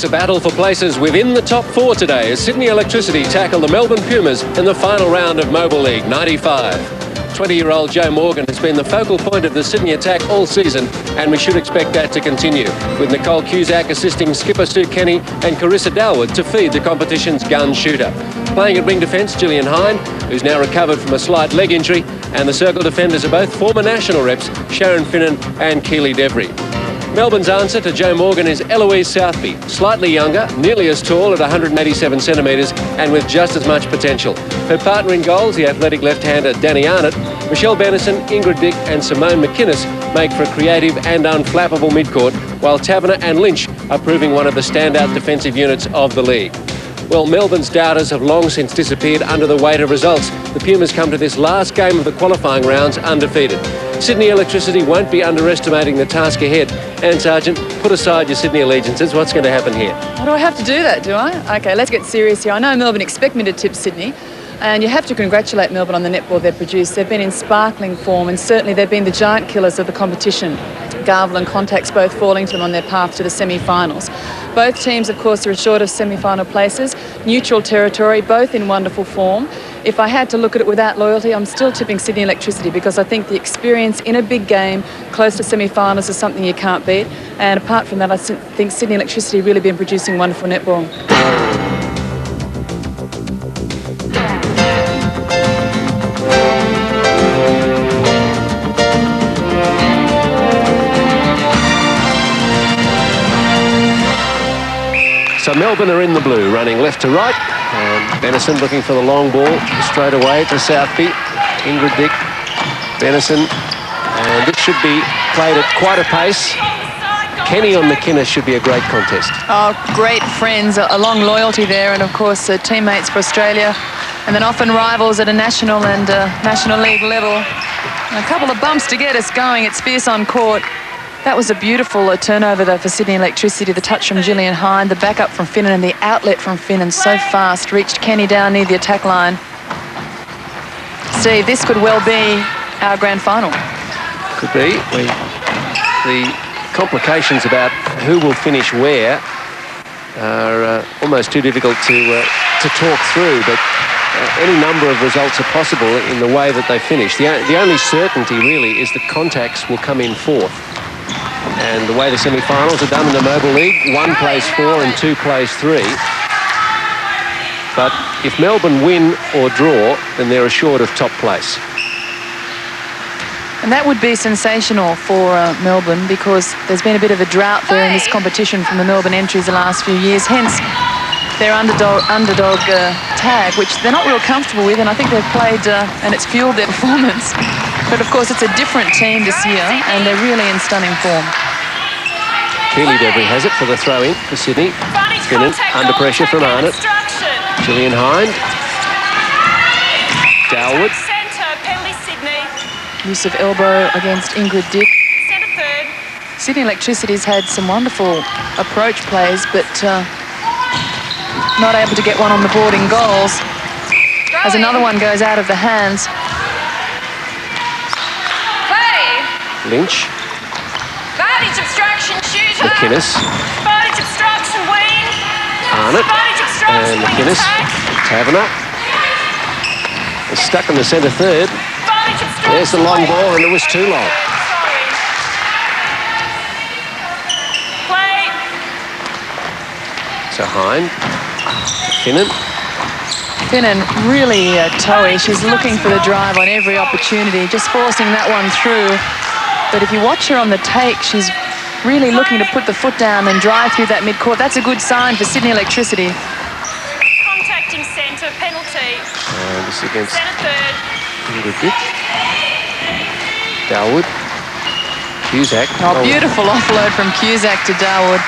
It's a battle for places within the top four today as Sydney Electricity tackle the Melbourne Pumas in the final round of Mobil League 95. 20-year-old Joe Morgan has been the focal point of the Sydney attack all season, and we should expect that to continue, with Nicole Cusack assisting skipper Sue Kenny and Carissa Dalwood to feed the competition's gun shooter. Playing at wing defence, Gillian Hine, who's now recovered from a slight leg injury, and the circle defenders are both former national reps, Sharon Finnan and Keely Devry. Melbourne's answer to Joe Morgan is Eloise Southby, slightly younger, nearly as tall at 187 centimetres and with just as much potential. Her partner in goals, the athletic left-hander Danny Arnott, Michelle Bennison, Ingrid Dick and Simone McInnes make for a creative and unflappable midcourt, while Taverner and Lynch are proving one of the standout defensive units of the league. Well, Melbourne's doubters have long since disappeared under the weight of results. The Pumas come to this last game of the qualifying rounds undefeated. Sydney Electricity won't be underestimating the task ahead. And Sergeant, put aside your Sydney allegiances. What's going to happen here? Oh, do I have to do that, do I? OK, let's get serious here. I know Melbourne expect me to tip Sydney, and you have to congratulate Melbourne on the netball they've produced. They've been in sparkling form, and certainly they've been the giant killers of the competition. Garvel and Contacts both falling to them on their path to the semi-finals. Both teams, of course, are short of semi-final places. Neutral territory, both in wonderful form. If I had to look at it without loyalty, I'm still tipping Sydney Electricity because I think the experience in a big game close to semi-finals is something you can't beat. And apart from that, I think Sydney Electricity really been producing wonderful netball. So Melbourne are in the blue, running left to right, and Bennison looking for the long ball straight away to Southby. Ingrid Dick, Bennison, and this should be played at quite a pace. Kenny on McInnes should be a great contest. Oh, great friends, a long loyalty there, and of course teammates for Australia, and then often rivals at a national and National League level. And a couple of bumps to get us going. It's fierce on court. That was a beautiful turnover, though, for Sydney Electricity. The touch from Gillian Hine, the backup from Finnan, and the outlet from Finnan so fast. Reached Kenny down near the attack line. Steve, this could well be our grand final. Could be. The complications about who will finish where are almost too difficult to talk through, but any number of results are possible in the way that they finish. The only certainty, really, is that Contacts will come in fourth. And the way the semi-finals are done in the Mobil League, 1 plays 4 and 2 plays 3. But if Melbourne win or draw, then they're assured of top place. And that would be sensational for Melbourne, because there's been a bit of a drought there in this competition from the Melbourne entries the last few years. Hence their underdog tag, which they're not real comfortable with, and I think they've played and it's fueled their performance. But of course, it's a different team this year, and they're really in stunning form. Keely Devry has it for the throw-in for Sydney. Finnan under pressure from Arnott. Gillian Hine. Dalwood. Use of elbow against Ingrid Dick. Sydney Electricity's had some wonderful approach plays, but not able to get one on the board in goals. As another one goes out of the hands. Lynch. Advantage obstruction shooter. McInnes. Advantage obstruction wing. Arnott. And McInnes. Taverner. Is stuck in the centre third. There's the long ball, and it was too long. Play. So Hine. Finnan. Finnan really toey. She's looking for the drive on every opportunity, just forcing that one through. But if you watch her on the take, she's really looking to put the foot down and drive through that mid-court. That's a good sign for Sydney Electricity. Contacting centre, penalty. And this is against Centre third. Ingrid Dick. Dalwood. Cusack. Oh, beautiful offload from Cusack to Dalwood.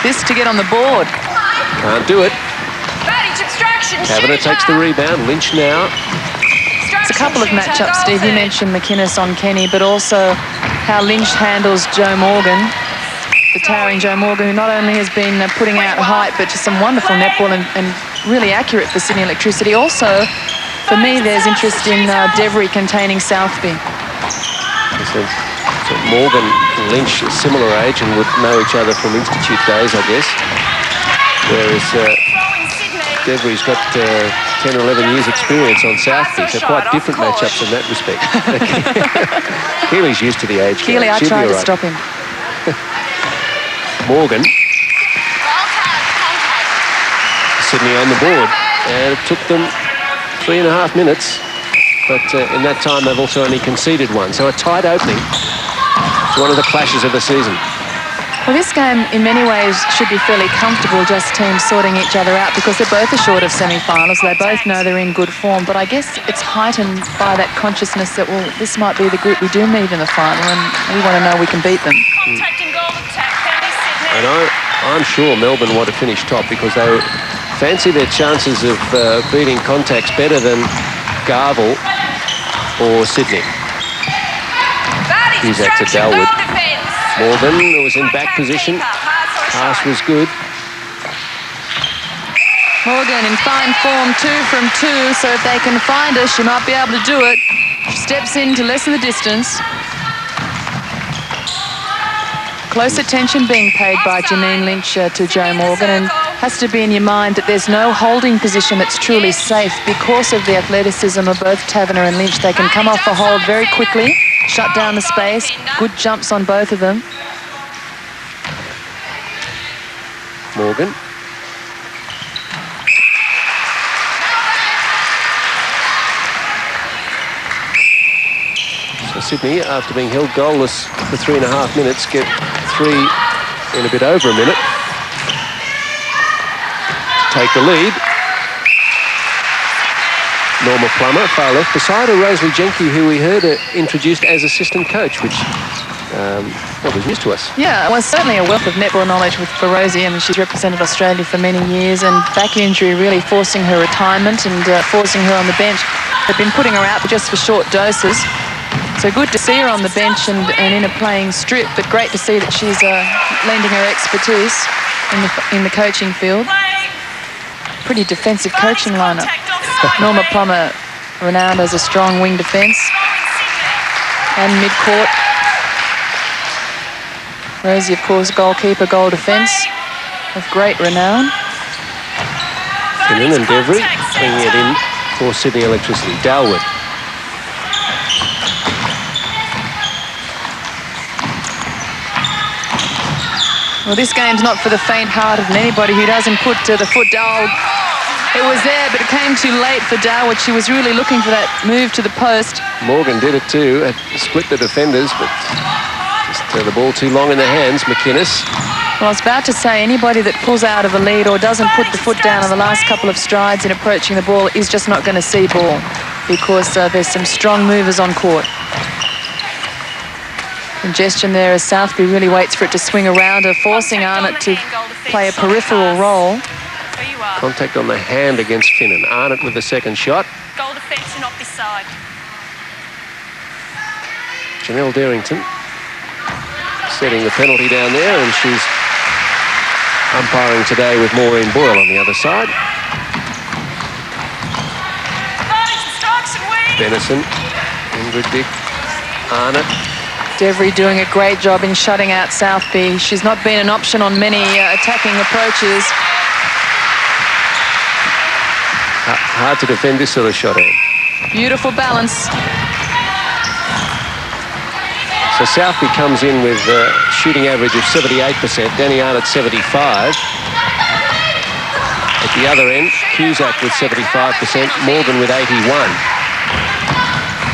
This to get on the board. Can't do it. Advantage obstruction Taverner takes the rebound. Lynch now. It's a couple of matchups, Steve. You mentioned McInnes on Kenny, but also how Lynch handles Joe Morgan, the towering Joe Morgan, who not only has been putting out height, but just some wonderful netball and really accurate for Sydney Electricity. Also, for me, there's interest in Devry containing Southby. So Morgan and Lynch are similar age and would know each other from institute days, I guess. Whereas Devery's got 10 or 11 years experience on Southby, so quite different matchups in that respect. Keely's used to the age. Keely, I tried to stop him. Morgan. Sydney on the board, and it took them 3.5 minutes, but in that time they've also only conceded one, so a tight opening. It's one of the clashes of the season. Well, this game in many ways should be fairly comfortable, just teams sorting each other out, because they're both assured of semi-finals. They both know they're in good form, but I guess it's heightened by that consciousness that, well, this might be the group we do meet in the final, and we want to know we can beat them. And I'm sure Melbourne want to finish top because they fancy their chances of beating Contacts better than Garvel or Sydney. Here's that to Dalwood. Morgan was in back position. Pass was good. Morgan in fine form, 2 from 2, so if they can find her, she might be able to do it. She steps in to lessen the distance. Close attention being paid by Janine Lynch to Joe Morgan, and has to be in your mind that there's no holding position that's truly safe because of the athleticism of both Taverner and Lynch. They can come off a hold very quickly, shut down the space, good jumps on both of them. Morgan. So Sydney, after being held goalless for 3.5 minutes, get 3 in a bit over a minute. Take the lead. Norma Plummer, far left, beside her Rosalie Jenke, who we heard introduced as assistant coach, which was news to us. Yeah, well, certainly a wealth of netball knowledge for Rosie. I mean, she's represented Australia for many years, and back injury really forcing her retirement and forcing her on the bench. They've been putting her out just for short doses. So good to see her on the bench and in a playing strip, but great to see that she's lending her expertise in the coaching field. Pretty defensive coaching lineup. Norma Plummer, renowned as a strong wing defence and mid-court. Rosie, of course, goalkeeper, goal defence of great renown. Finnan and Devery bringing it in for Sydney Electricity. Dalwood. Well, this game's not for the faint-hearted, and anybody who doesn't put the foot down. It was there, but it came too late for Dalwood. She was really looking for that move to the post. Morgan did it too, had split the defenders, but just the ball too long in the hands. McInnes. Well, I was about to say, anybody that pulls out of a lead or doesn't put the foot down on the last couple of strides in approaching the ball is just not going to see ball, because there's some strong movers on court. Congestion there as Southby really waits for it to swing around her, forcing Arnott to play a peripheral role. Contact on the hand against Finnan. Arnott with the second shot. Goal defence and off this side. Janelle Darrington setting the penalty down there, and she's umpiring today with Maureen Boyle on the other side. Benison, Ingrid Dick, Arnott. Devery doing a great job in shutting out Southby. She's not been an option on many attacking approaches. Hard to defend this sort of shot, Anne. Beautiful balance. So Southby comes in with a shooting average of 78%, Danny Arnott 75%. At the other end, Cusack with 75%, Morgan with 81%.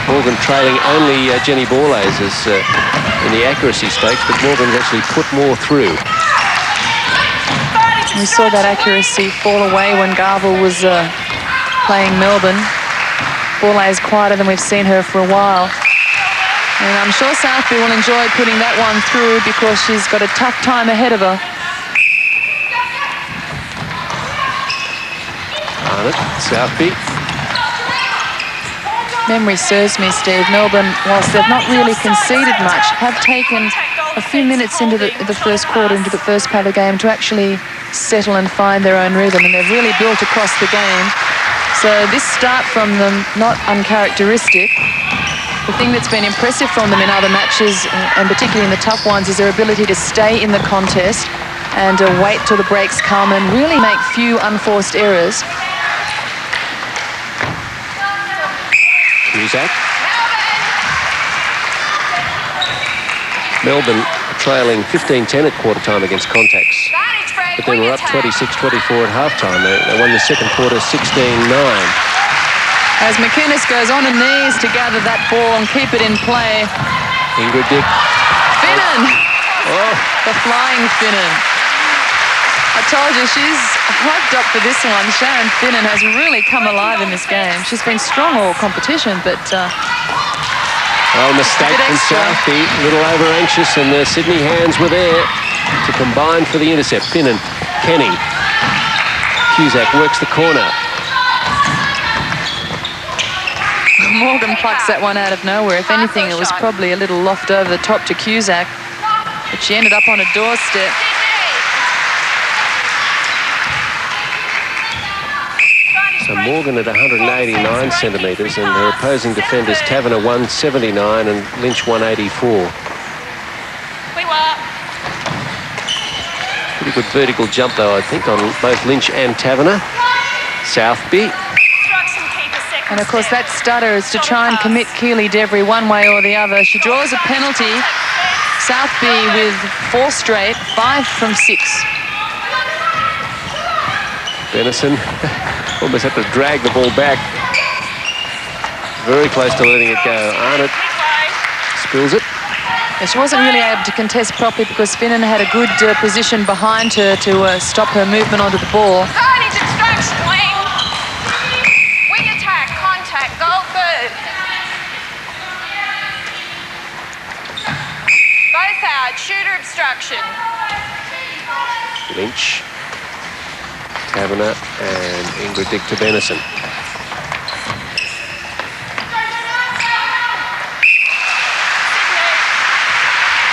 Morgan trailing only Jenny Borlase in the accuracy stakes, but Morgan's actually put more through. We saw that accuracy fall away when Garvel was playing Melbourne. Borlase quieter than we've seen her for a while. And I'm sure Southby will enjoy putting that one through because she's got a tough time ahead of her. Arnott, Southby. Memory serves me, Steve. Melbourne, whilst they've not really conceded much, have taken a few minutes into the first quarter, into the first part of the game, to actually settle and find their own rhythm, and they've really built across the game. So this start from them, not uncharacteristic. The thing that's been impressive from them in other matches, and particularly in the tough ones, is their ability to stay in the contest, and wait till the breaks come and really make few unforced errors. Cusack. Melbourne trailing 15-10 at quarter time against contacts. But then we're up 26-24 at halftime. They won the second quarter 16-9. As McInnes goes on her knees to gather that ball and keep it in play. Ingrid Dick. Finnan! Oh. The flying Finnan. I told you, she's hyped up for this one. Sharon Finnan has really come alive in this game. She's been strong all competition, but... well, mistake from Southby. A little over-anxious, and the Sydney hands were there to combine for the intercept. Finnan, Kenny. Cusack works the corner. Morgan plucks that one out of nowhere. If anything, it was probably a little loft over the top to Cusack, but she ended up on a doorstep. So Morgan at 189 centimetres, and her opposing defenders Taverner 179 and Lynch 184. Pretty good vertical jump though, I think, on both Lynch and Taverner. Southby. And of course that stutter is to try and commit Keely Devry one way or the other. She draws a penalty. Southby with 4 straight, 5 from 6. Benison almost had to drag the ball back. Very close to letting it go. Arnott spills it. Yeah, she wasn't really able to contest properly because Finnan had a good position behind her to stop her movement onto the ball. Shooter obstruction. Lynch, Taverner and Ingrid Dick to Benison.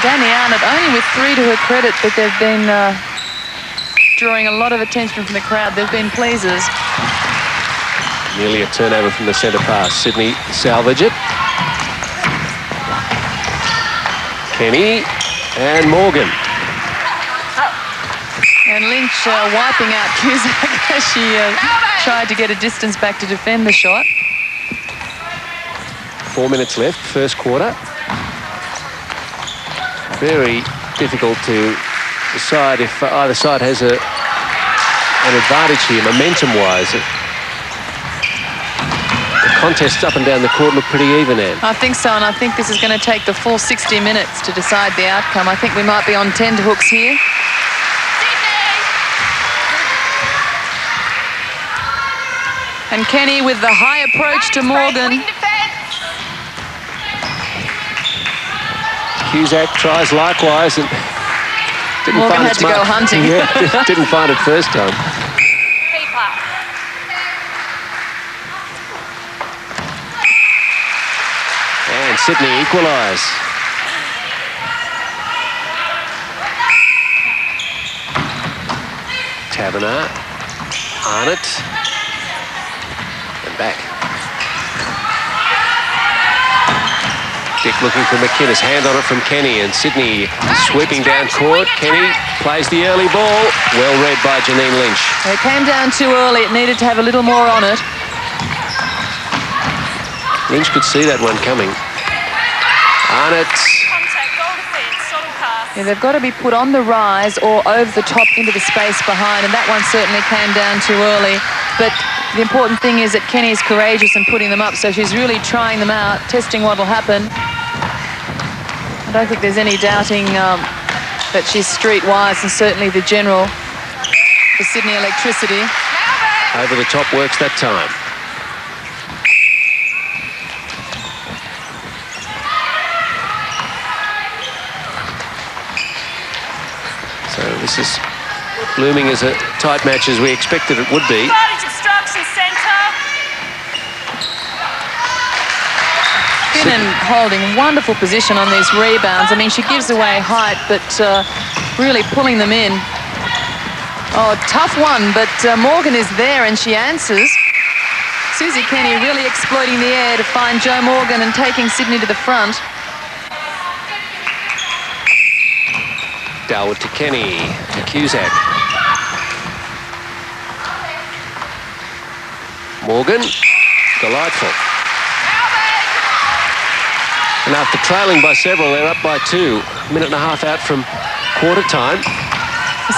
Danny Arnott only with 3 to her credit, but they've been drawing a lot of attention from the crowd. They've been pleasers. Nearly a turnover from the centre pass. Sydney salvage it. Kenny. And Morgan. And Lynch wiping out Cusack as she tried to get a distance back to defend the shot. 4 minutes left, first quarter. Very difficult to decide if either side has an advantage here, momentum-wise. Contests up and down the court look pretty even, Anne. I think so, and I think this is going to take the full 60 minutes to decide the outcome. I think we might be on tenterhooks here. And Kenny with the high approach to Morgan. Cusack tries likewise and didn't Morgan find had to go hunting. Yeah, didn't find it first time. And Sydney equalise. Taverner, Arnott, and back. Dick looking for McInnes, hand on it from Kenny, and Sydney sweeping down court. Kenny plays the early ball, well read by Janine Lynch. It came down too early, it needed to have a little more on it. Lynch could see that one coming. Arnott. Yeah, they've got to be put on the rise or over the top into the space behind, and that one certainly came down too early. But the important thing is that Kenny is courageous in putting them up, so she's really trying them out, testing what will happen. I don't think there's any doubting that she's streetwise, and certainly the general for Sydney Electricity. Over the top works that time. So this is blooming as a tight match as we expected it would be. Finnan holding wonderful position on these rebounds. I mean, she gives away height, but really pulling them in. Oh, tough one, but Morgan is there and she answers. Susie Kenny really exploiting the air to find Jo Morgan and taking Sydney to the front. Dalwood to Kenny, to Cusack. Morgan, delightful. And after trailing by several, they're up by 2. Minute and a half out from quarter time.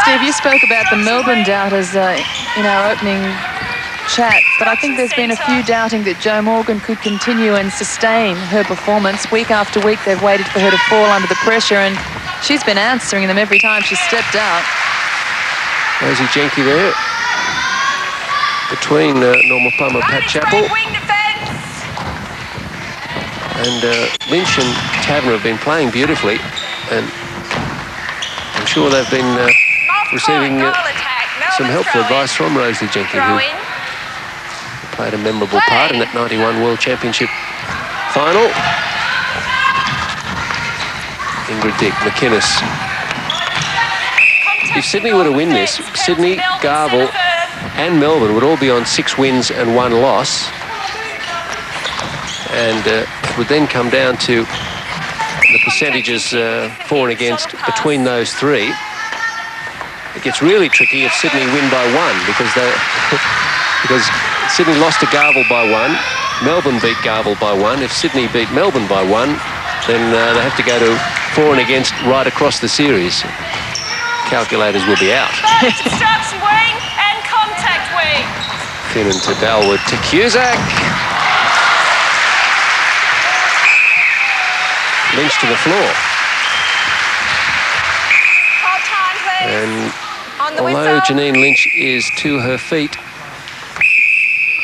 Steve, you spoke about the Melbourne doubters in our opening chat, but I think there's been a few doubting that Jo Morgan could continue and sustain her performance. Week after week, they've waited for her to fall under the pressure, and she's been answering them every time she's stepped out. Rosie Jenke there, between Norma Plummer, Pat Chappell. And Lynch and Taverner have been playing beautifully, and I'm sure they've been receiving some helpful advice from Rosie Jenke, who played a memorable part in that 91 World Championship final. Ingrid Dick, McInnes. If Sydney were to win this, Sydney, Garvel and Melbourne would all be on 6 wins and 1 loss. And it would then come down to the percentages for and against between those 3. It gets really tricky if Sydney win by 1, because Sydney lost to Garvel by 1, Melbourne beat Garvel by 1. If Sydney beat Melbourne by 1, then they have to go to for and against right across the series. Calculators will be out. Obstruction wing and contact wing. Finnan to Dalwood to Cusack. Lynch to the floor. Hold time, please. And On the although whistle. Janine Lynch is to her feet,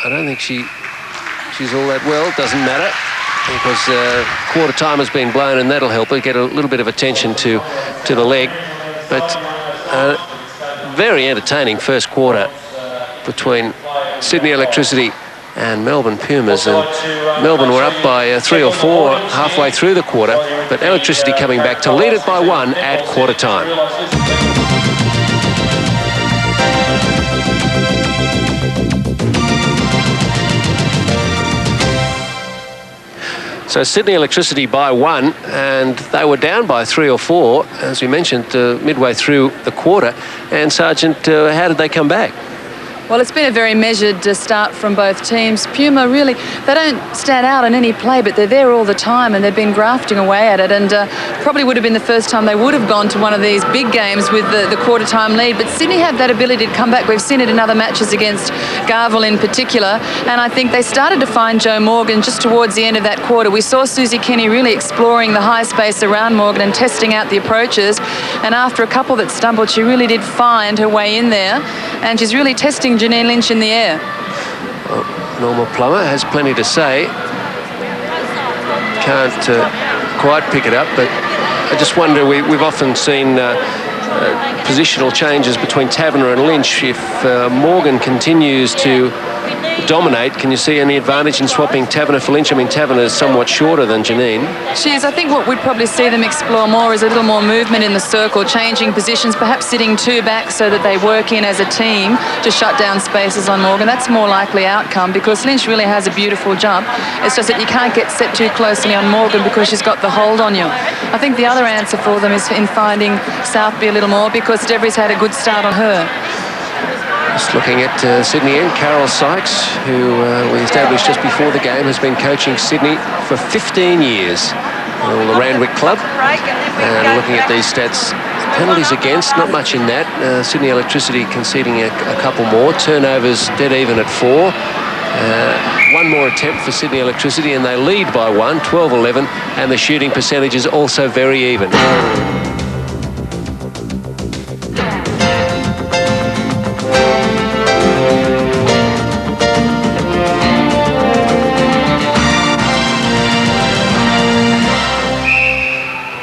I don't think she's all that well. Doesn't matter, because quarter time has been blown, and that'll help her get a little bit of attention to the leg. But very entertaining first quarter between Sydney Electricity and Melbourne Pumas, and Melbourne were up by 3 or 4 halfway through the quarter, but Electricity coming back to lead it by 1 at quarter time. So Sydney Electricity by 1, and they were down by 3 or 4, as we mentioned, midway through the quarter. And Sergeant, how did they come back? Well, it's been a very measured start from both teams. Puma really, they don't stand out in any play, but they're there all the time, and they've been grafting away at it, and probably would have been the first time they would have gone to one of these big games with the quarter time lead. But Sydney have that ability to come back. We've seen it in other matches against Garvel in particular, and I think they started to find Jo Morgan just towards the end of that quarter. We saw Susie Kenny really exploring the high space around Morgan and testing out the approaches, and after a couple that stumbled, she really did find her way in there, and she's really testing Janine Lynch in the air. Well, Norma Plummer has plenty to say. Can't quite pick it up, but I just wonder, we've often seen positional changes between Taverner and Lynch. If Morgan continues to dominate, can you see any advantage in swapping Taverner for Lynch? I mean, Taverner is somewhat shorter than Janine. She is. I think what we'd probably see them explore more is a little more movement in the circle, changing positions, perhaps sitting 2 back so that they work in as a team to shut down spaces on Morgan. That's a more likely outcome, because Lynch really has a beautiful jump. It's just that you can't get set too closely on Morgan because she's got the hold on you. I think the other answer for them is in finding Southby a little more, because Devry's had a good start on her. Just looking at Sydney and Carol Sykes, who we established just before the game, has been coaching Sydney for 15 years. The Randwick club. And looking at these stats, penalties against, not much in that. Sydney Electricity conceding a couple more. Turnovers dead even at 4. 1 more attempt for Sydney Electricity, and they lead by 1, 12-11, and the shooting percentage is also very even.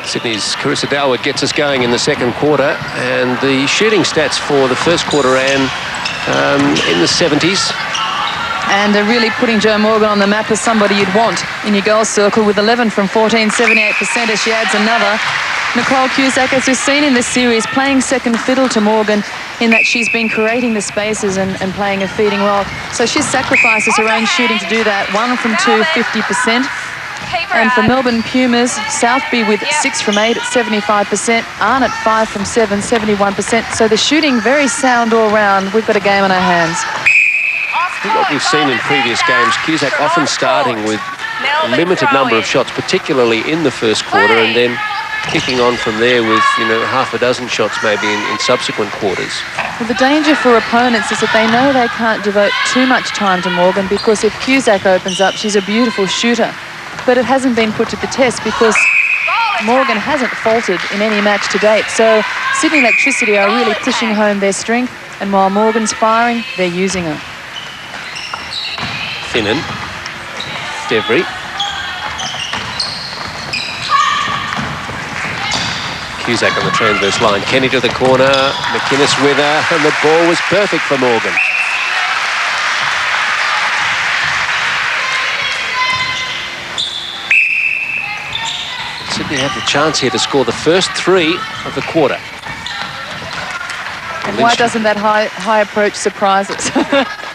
Sydney's Carissa Dalwood gets us going in the second quarter, and the shooting stats for the first quarter ran in the 70s. And really putting Jo Morgan on the map as somebody you'd want in your goal circle, with 11 from 14, 78% as she adds another. Nicole Cusack, as we've seen in this series, playing second fiddle to Morgan in that she's been creating the spaces and playing a feeding role. So she sacrifices her own shooting to do that. 1 from 2, 50%. And for Melbourne Pumas, Southby with 6 from 8 at 75%, Arnott 5 from 7, 71%. So the shooting very sound all round. We've got a game on our hands. I think what we've seen in previous games, Cusack often starting with a limited number of shots, particularly in the first quarter, and then kicking on from there with, half a dozen shots maybe in subsequent quarters. Well, the danger for opponents is that they know they can't devote too much time to Morgan, because if Cusack opens up, she's a beautiful shooter. But it hasn't been put to the test because Morgan hasn't faltered in any match to date. So Sydney Electricity are really pushing home their strength, and while Morgan's firing, they're using her. Finnan, Devry. Cusack on the transverse line. Kenny to the corner. McInnes with her, and the ball was perfect for Morgan. Sydney have the chance here to score the first 3 of the quarter. And why doesn't that high approach surprise us?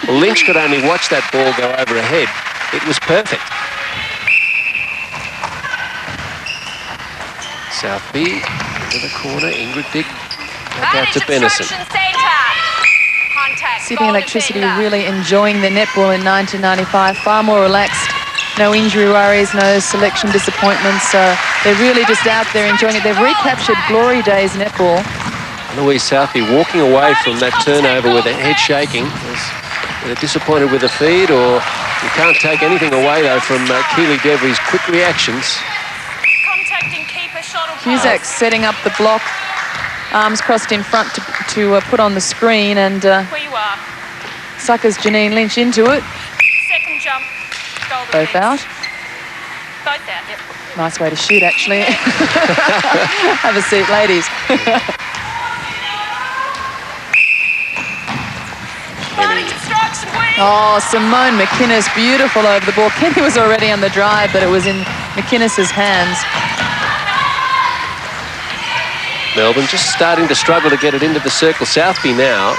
Well, Lynch could only watch that ball go over her head. It was perfect. Southby into the corner. Ingrid Dick back out to Benison. Sydney Electricity really enjoying their netball in 1995. Far more relaxed. No injury worries, no selection disappointments. They're really just out there enjoying it. They've recaptured glory days netball. Louise Southby walking away from that turnover with her head shaking. They're disappointed with the feed, or you can't take anything away, though, from Keely Devry's quick reactions. Cusack setting up the block, arms crossed in front to put on the screen, and suckers Janine Lynch into it. Second jump. Both out. Both out, yep. Nice way to shoot, actually. Have a seat, ladies. Oh, Simone McInnes, beautiful over the ball. Kenny was already on the drive, but it was in McInnes's hands. Melbourne just starting to struggle to get it into the circle. Southby now.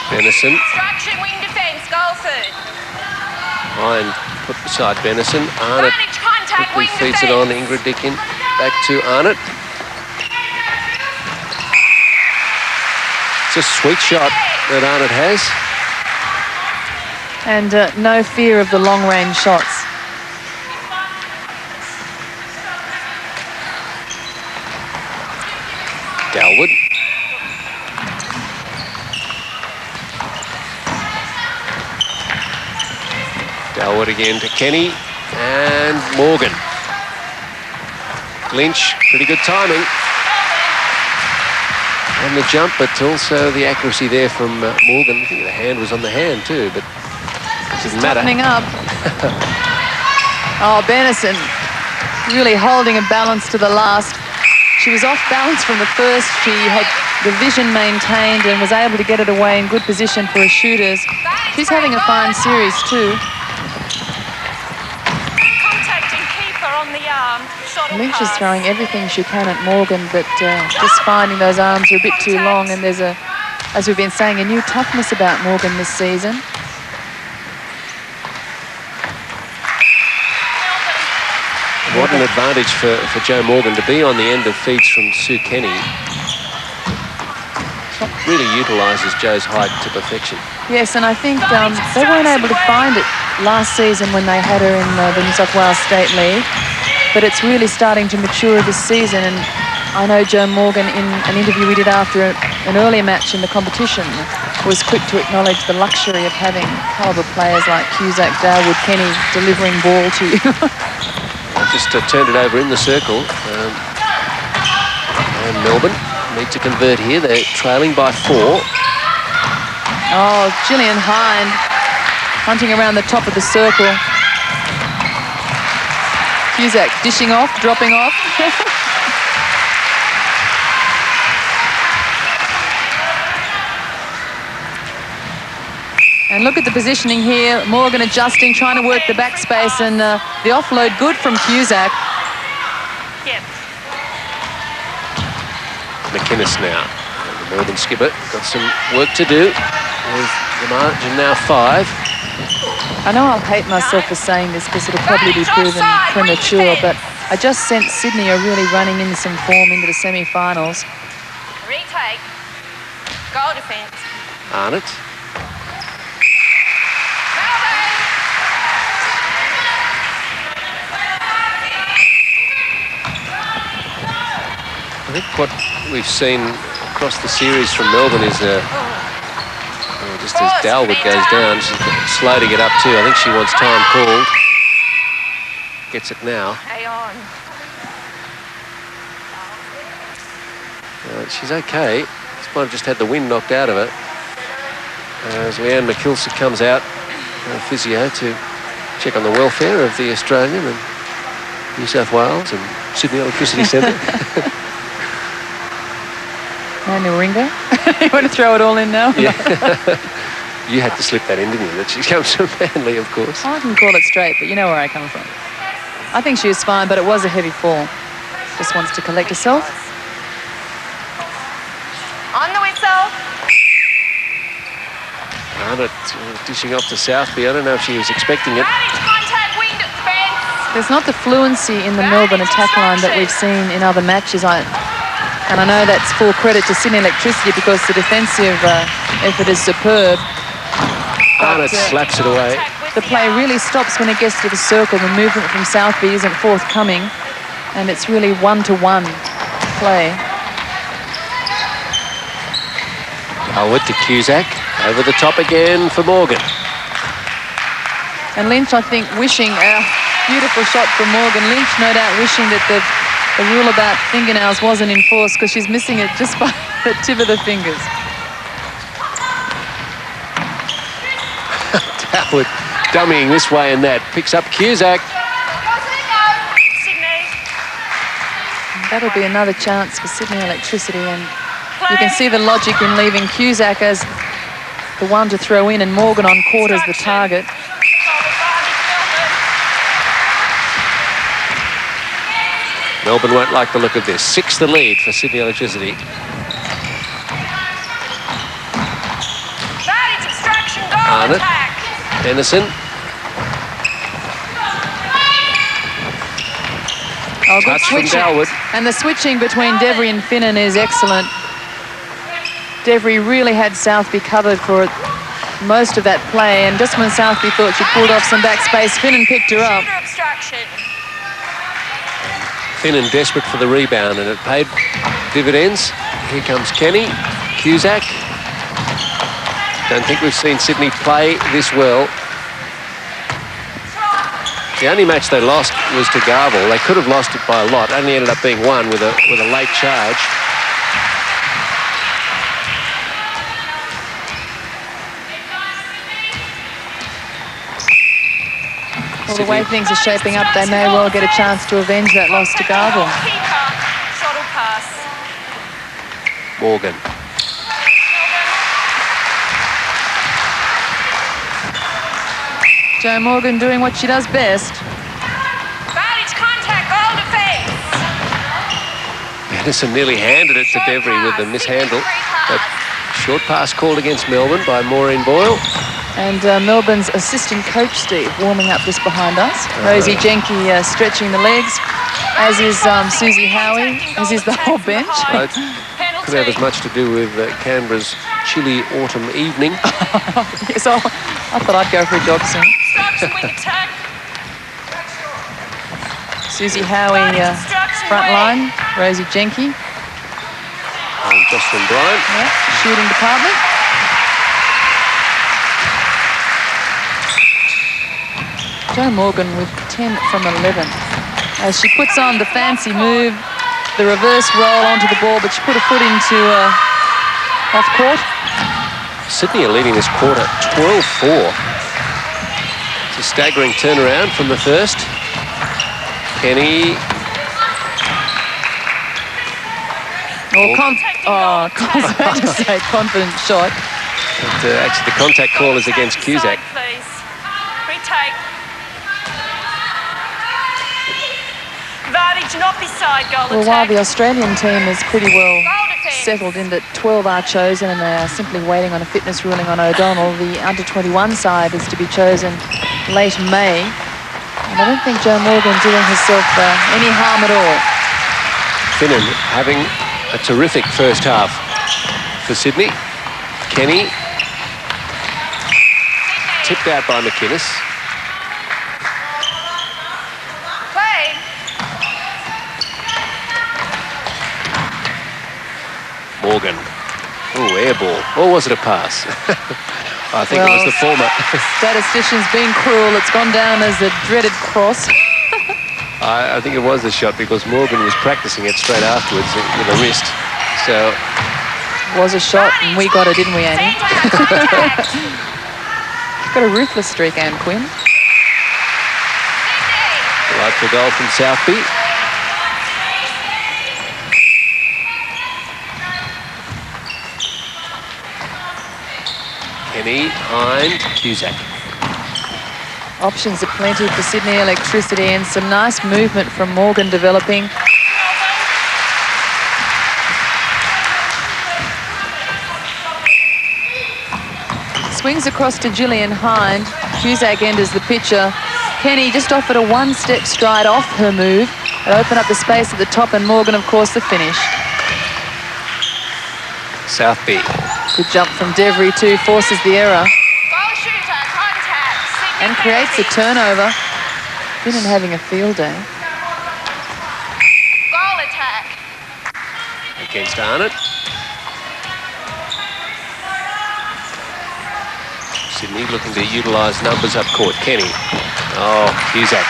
Benison. Structured wing defence, goal third. Line put beside Benison. Arnott quickly feeds it on. Ingrid Dickin back to Arnott. It's a sweet shot that Arnott has. And no fear of the long-range shots. Galwood. Galwood again to Kenny and Morgan. Lynch, pretty good timing. And the jump, but also the accuracy there from Morgan. I think the hand was on the hand too, but it didn't matter. Toughening up. Oh, Benison really holding a balance to the last. She was off balance from the first. She had the vision maintained and was able to get it away in good position for her shooters. She's having a fine series too. Lynch is throwing everything she can at Morgan, but just finding those arms are a bit too long, and there's as we've been saying, a new toughness about Morgan this season. What an advantage for Jo Morgan to be on the end of feeds from Sue Kenny. Really utilises Jo's height to perfection. Yes, and I think they weren't able to find it last season when they had her in the New South Wales State League. But it's really starting to mature this season, and I know Jo Morgan, in an interview we did after an earlier match in the competition, was quick to acknowledge the luxury of having calibre players like Cusack, Darwood, Kenny delivering ball to you. I just turned it over in the circle. And Melbourne need to convert here. They're trailing by 4. Oh, Gillian Hind hunting around the top of the circle. Cusack dishing off, dropping off. And look at the positioning here. Morgan adjusting, trying to work the backspace, and the offload good from Cusack. Yep. McInnes now. And the Melbourne skipper got some work to do with the margin now 5. I know I'll hate myself for saying this because it'll probably be proven premature, but I just sense Sydney are really running in some form into the semi-finals. Retake. Goal defence. Arnott. I think what we've seen across the series from Melbourne is just as Dalwood goes down, she's slow to get up too. I think she wants time called. Gets it now. Hang on. She's okay. She might have just had the wind knocked out of her. As Leanne McKilson comes out, physio, to check on the welfare of the Australian and New South Wales and Sydney Electricity Centre. Manuel Ringo. You want to throw it all in now? Yeah. You had to slip that in, didn't you? That she comes from Manly, of course. I can call it straight, but you know where I come from. I think she was fine, but it was a heavy fall. Just wants to collect herself. On the whistle. Arnott dishing off to Southby. I don't know if she was expecting it. Contact wing defence. There's not the fluency in the Melbourne attack line that we've seen in other matches. And I know that's full credit to Sydney Electricity because the defensive effort is superb. Arnott slaps it away. The play really stops when it gets to the circle. The movement from Southby isn't forthcoming, and it's really one-to-one play. Howard to Cusack. Over the top again for Morgan. And Lynch, I think, wishing a beautiful shot from Morgan. Lynch, no doubt, wishing that the rule about fingernails wasn't enforced because she's missing it just by the tip of the fingers. Howard dummying this way and that. Picks up Cusack. Sydney. That'll be another chance for Sydney Electricity, and you can see the logic in leaving Cusack as the one to throw in and Morgan on court as the target. Melbourne won't like the look of this. 6 the lead for Sydney Electricity. That is obstruction. Goal Arnott. attack. Henderson. Oh, good Touch from switching. Dalwood. And the switching between Devery and Finnan is excellent. Devery really had Southby covered for most of that play, and just when Southby thought she pulled off some back space, Finnan picked her up. Shooter obstruction. Finnan desperate for the rebound, and it paid dividends. Here comes Kenny. Cusack. Don't think we've seen Sydney play this well. The only match they lost was to Garvel. They could have lost it by a lot. Only ended up being won with a late charge. Well, the way things are shaping up, they may well get a chance to avenge that loss to Garvel. Keeper. Shuttle pass. Morgan. Jo Morgan doing what she does best. Advantage contact. Goal defence. Henderson nearly handed it to Devery with the mishandle. But short pass called against Melbourne by Maureen Boyle. And Melbourne's assistant coach, Steve, warming up just behind us. Rosie Jenke stretching the legs, as is Susie Howie, as is the whole bench. Right. Could have as much to do with Canberra's chilly autumn evening. Yes, I thought I'd go for a jog soon. Obstruction wing attack. Susie Howie front line, Rosie Jenke, And Jocelyn Bryant. shooting department. Jo Morgan with 10 from 11. As she puts on the fancy move, the reverse roll onto the ball, but she put her foot into off court. Sydney are leading this quarter 12-4. It's a staggering turnaround from the first. Kenny. I had to say confident shot. But, actually, the contact call is against Cusack. Please. Retake. Advantage not beside goal Well, while attack. the Australian team is pretty well Goal defence. settled in that 12 are chosen and they are simply waiting on a fitness ruling on O'Donnell, the under-21 side is to be chosen late May. And I don't think Jo Morgan doing herself any harm at all. Finnan having a terrific first half for Sydney. Kenny tipped out by McInnes. Play. Morgan. Oh, air ball. Or was it a pass? I think it was the former. Statisticians being cruel, it's gone down as a dreaded cross. I think it was the shot because Morgan was practicing it straight afterwards with a wrist. So It was a shot and we got it, didn't we, Annie? Got a ruthless streak, Anne Quinn. delightful goal from Southby. Kenny, Hind, Cusack. Options aplenty for Sydney Electricity and some nice movement from Morgan developing. Swings across to Gillian Hind. Cusack enters the picture. Kenny just offered a one-step stride off her move. It opened up the space at the top and Morgan, of course, the finish. Southby. Good jump from Devry too, forces the error. Goal shooter, contact. Sydney And creates a penalty. turnover. Finnan having a field day. Goal attack. Against Arnott. Sydney looking to utilise numbers up court. Kenny. Oh, Cusack.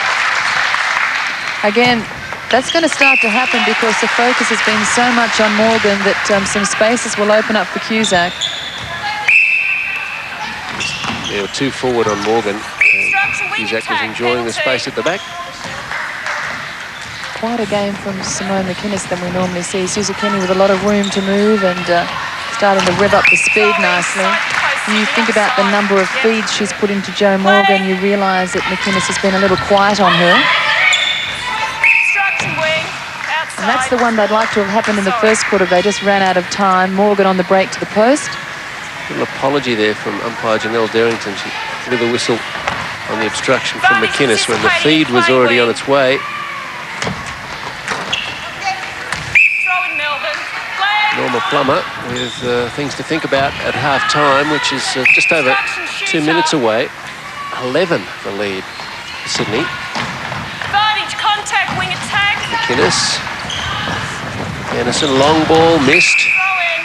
Again, that's going to start to happen because the focus has been so much on Morgan that some spaces will open up for Cusack. There were two forward on Morgan. Instruction, wing Cusack was attack, enjoying the penalty. space at the back. Quite a game from Simone McInnes than we normally see. Susie Kenny with a lot of room to move and starting to rev up the speed nicely. When you think about the number of feeds she's put into Jo Morgan, you realise that McInnes has been a little quiet on her. Instruction wing, outside. And that's the one they'd like to have happened in the first quarter. They just ran out of time. Morgan on the break to the post. A little apology there from umpire Janelle Derrington. She blew the whistle on the obstruction from McInnes when the feed was already on its way. Throw in Melbourne. Play. Norma Plummer with things to think about at half-time, which is just over 2 minutes away. 11 the lead for Sydney. Advantage, contact, wing attack. McInnes. Anderson, long ball, missed. Throw in.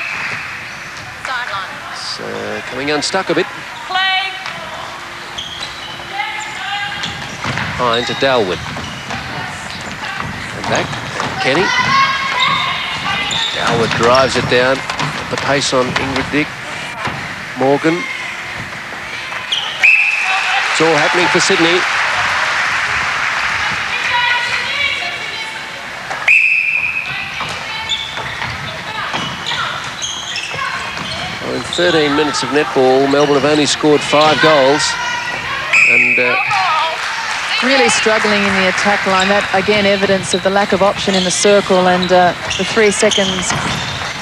Sideline. It's coming unstuck a bit. Play. Hind to Dalwood. And back. And Kenny. Dalwood drives it down. The pace on Ingrid Dick. Morgan. It's all happening for Sydney. Well, in 13 minutes of netball, Melbourne have only scored 5 goals. And Really struggling in the attack line. That, again, evidence of the lack of option in the circle and the 3 seconds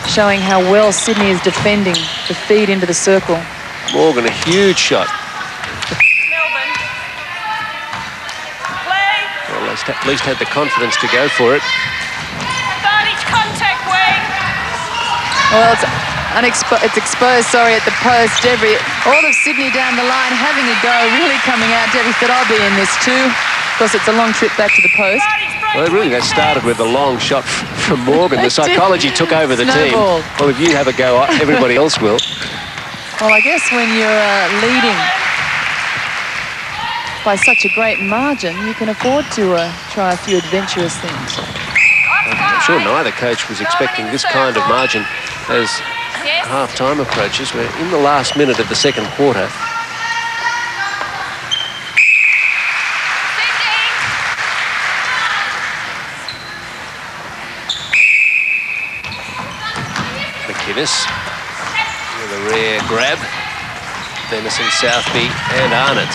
showing how well Sydney is defending the feed into the circle. Morgan, a huge shot. Melbourne. Play. Well, they at least had the confidence to go for it. Advantage, contact, wing. Well, it's exposed, at the post. Devry, all of Sydney down the line having a go, really coming out. Devry said, I'll be in this too. Of course, it's a long trip back to the post. Advantage, break, Well, really, wing they attack. started with a long shot from Morgan. The They did. psychology took over the team. Snowballed. Well, if you have a go, everybody else will. Well, I guess when you're leading by such a great margin, you can afford to try a few adventurous things. I'm sure neither coach was expecting this kind of margin as Yes. half-time approaches. We're in the last minute of the second quarter. McInnes with a rare grab. Denison, Southby and Arnott.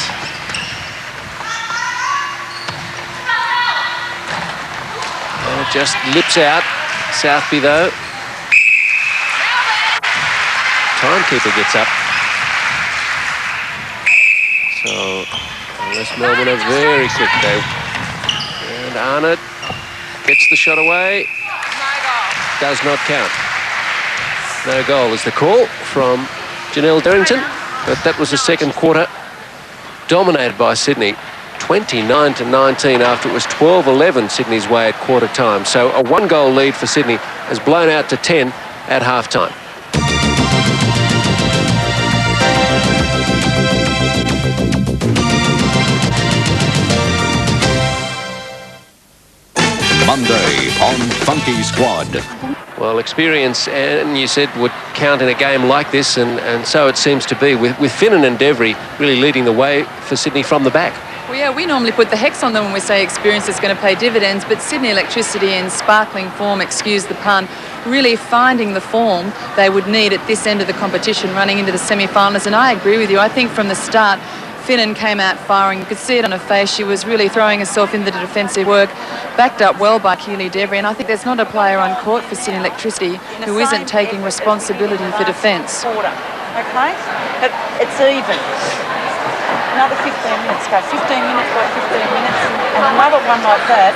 just lips out. Southby, though. Timekeeper gets up. So, unless Melbourne are very quick, though. And Arnott gets the shot away. Does not count. No goal is the call from Janelle Derrington. But that was the second quarter, dominated by Sydney. 29-19 after it was 12-11 Sydney's way at quarter time. So a one-goal lead for Sydney has blown out to 10 at half-time. Monday on Funky Squad. Well, experience, and you said, would count in a game like this, and so it seems to be, with Finnan and Devery really leading the way for Sydney from the back. Well, yeah, we normally put the hex on them when we say experience is going to pay dividends, but Sydney Electricity in sparkling form, excuse the pun, really finding the form they would need at this end of the competition, running into the semi-finals. And I agree with you. I think from the start, Finnan came out firing. You could see it on her face. She was really throwing herself into the defensive work, backed up well by Keely Devery. And I think there's not a player on court for Sydney Electricity who isn't taking responsibility for defence. Okay, it's even. Another 15 minutes, go 15 minutes by 15 minutes, and another one like that,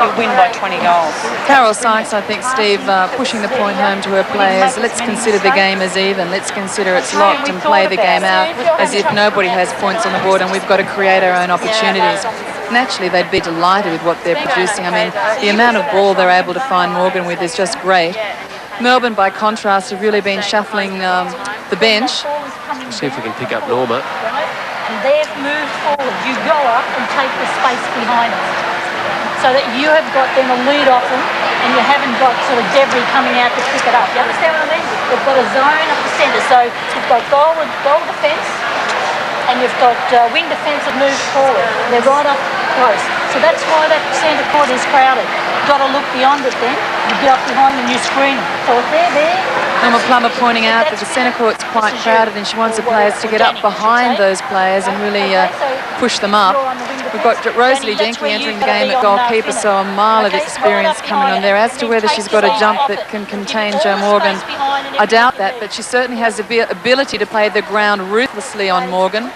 you win by 20 goals. Carol Sykes, I think, Steve, pushing the point home to her players. Let's consider the game as even. Let's consider it's locked and play the game out as if nobody has points on the board and we've got to create our own opportunities. Naturally, they'd be delighted with what they're producing. I mean, the amount of ball they're able to find Morgan with is just great. Melbourne, by contrast, have really been shuffling the bench. Let's see if we can pick up Norma. And they've moved forward. You go up and take the space behind them so that you have got then a lead off them and you haven't got sort of Devery coming out to pick it up. You understand what I mean? They've got a zone up the centre. So you've got goal defence and you've got wing defence that moves forward. They're right up close. So that's why that centre court is crowded. You've got to look beyond it then. You get up behind them and you screen them. So if they're there... Norma Plummer pointing out that the centre court's quite crowded and she wants the players to get up behind those players and really push them up. We've got Rosalie Denke entering the game at goalkeeper, so a mile of experience coming on there. As to whether she's got a jump that can contain Jo Morgan, I doubt that, but she certainly has the ability to play the ground ruthlessly on Morgan.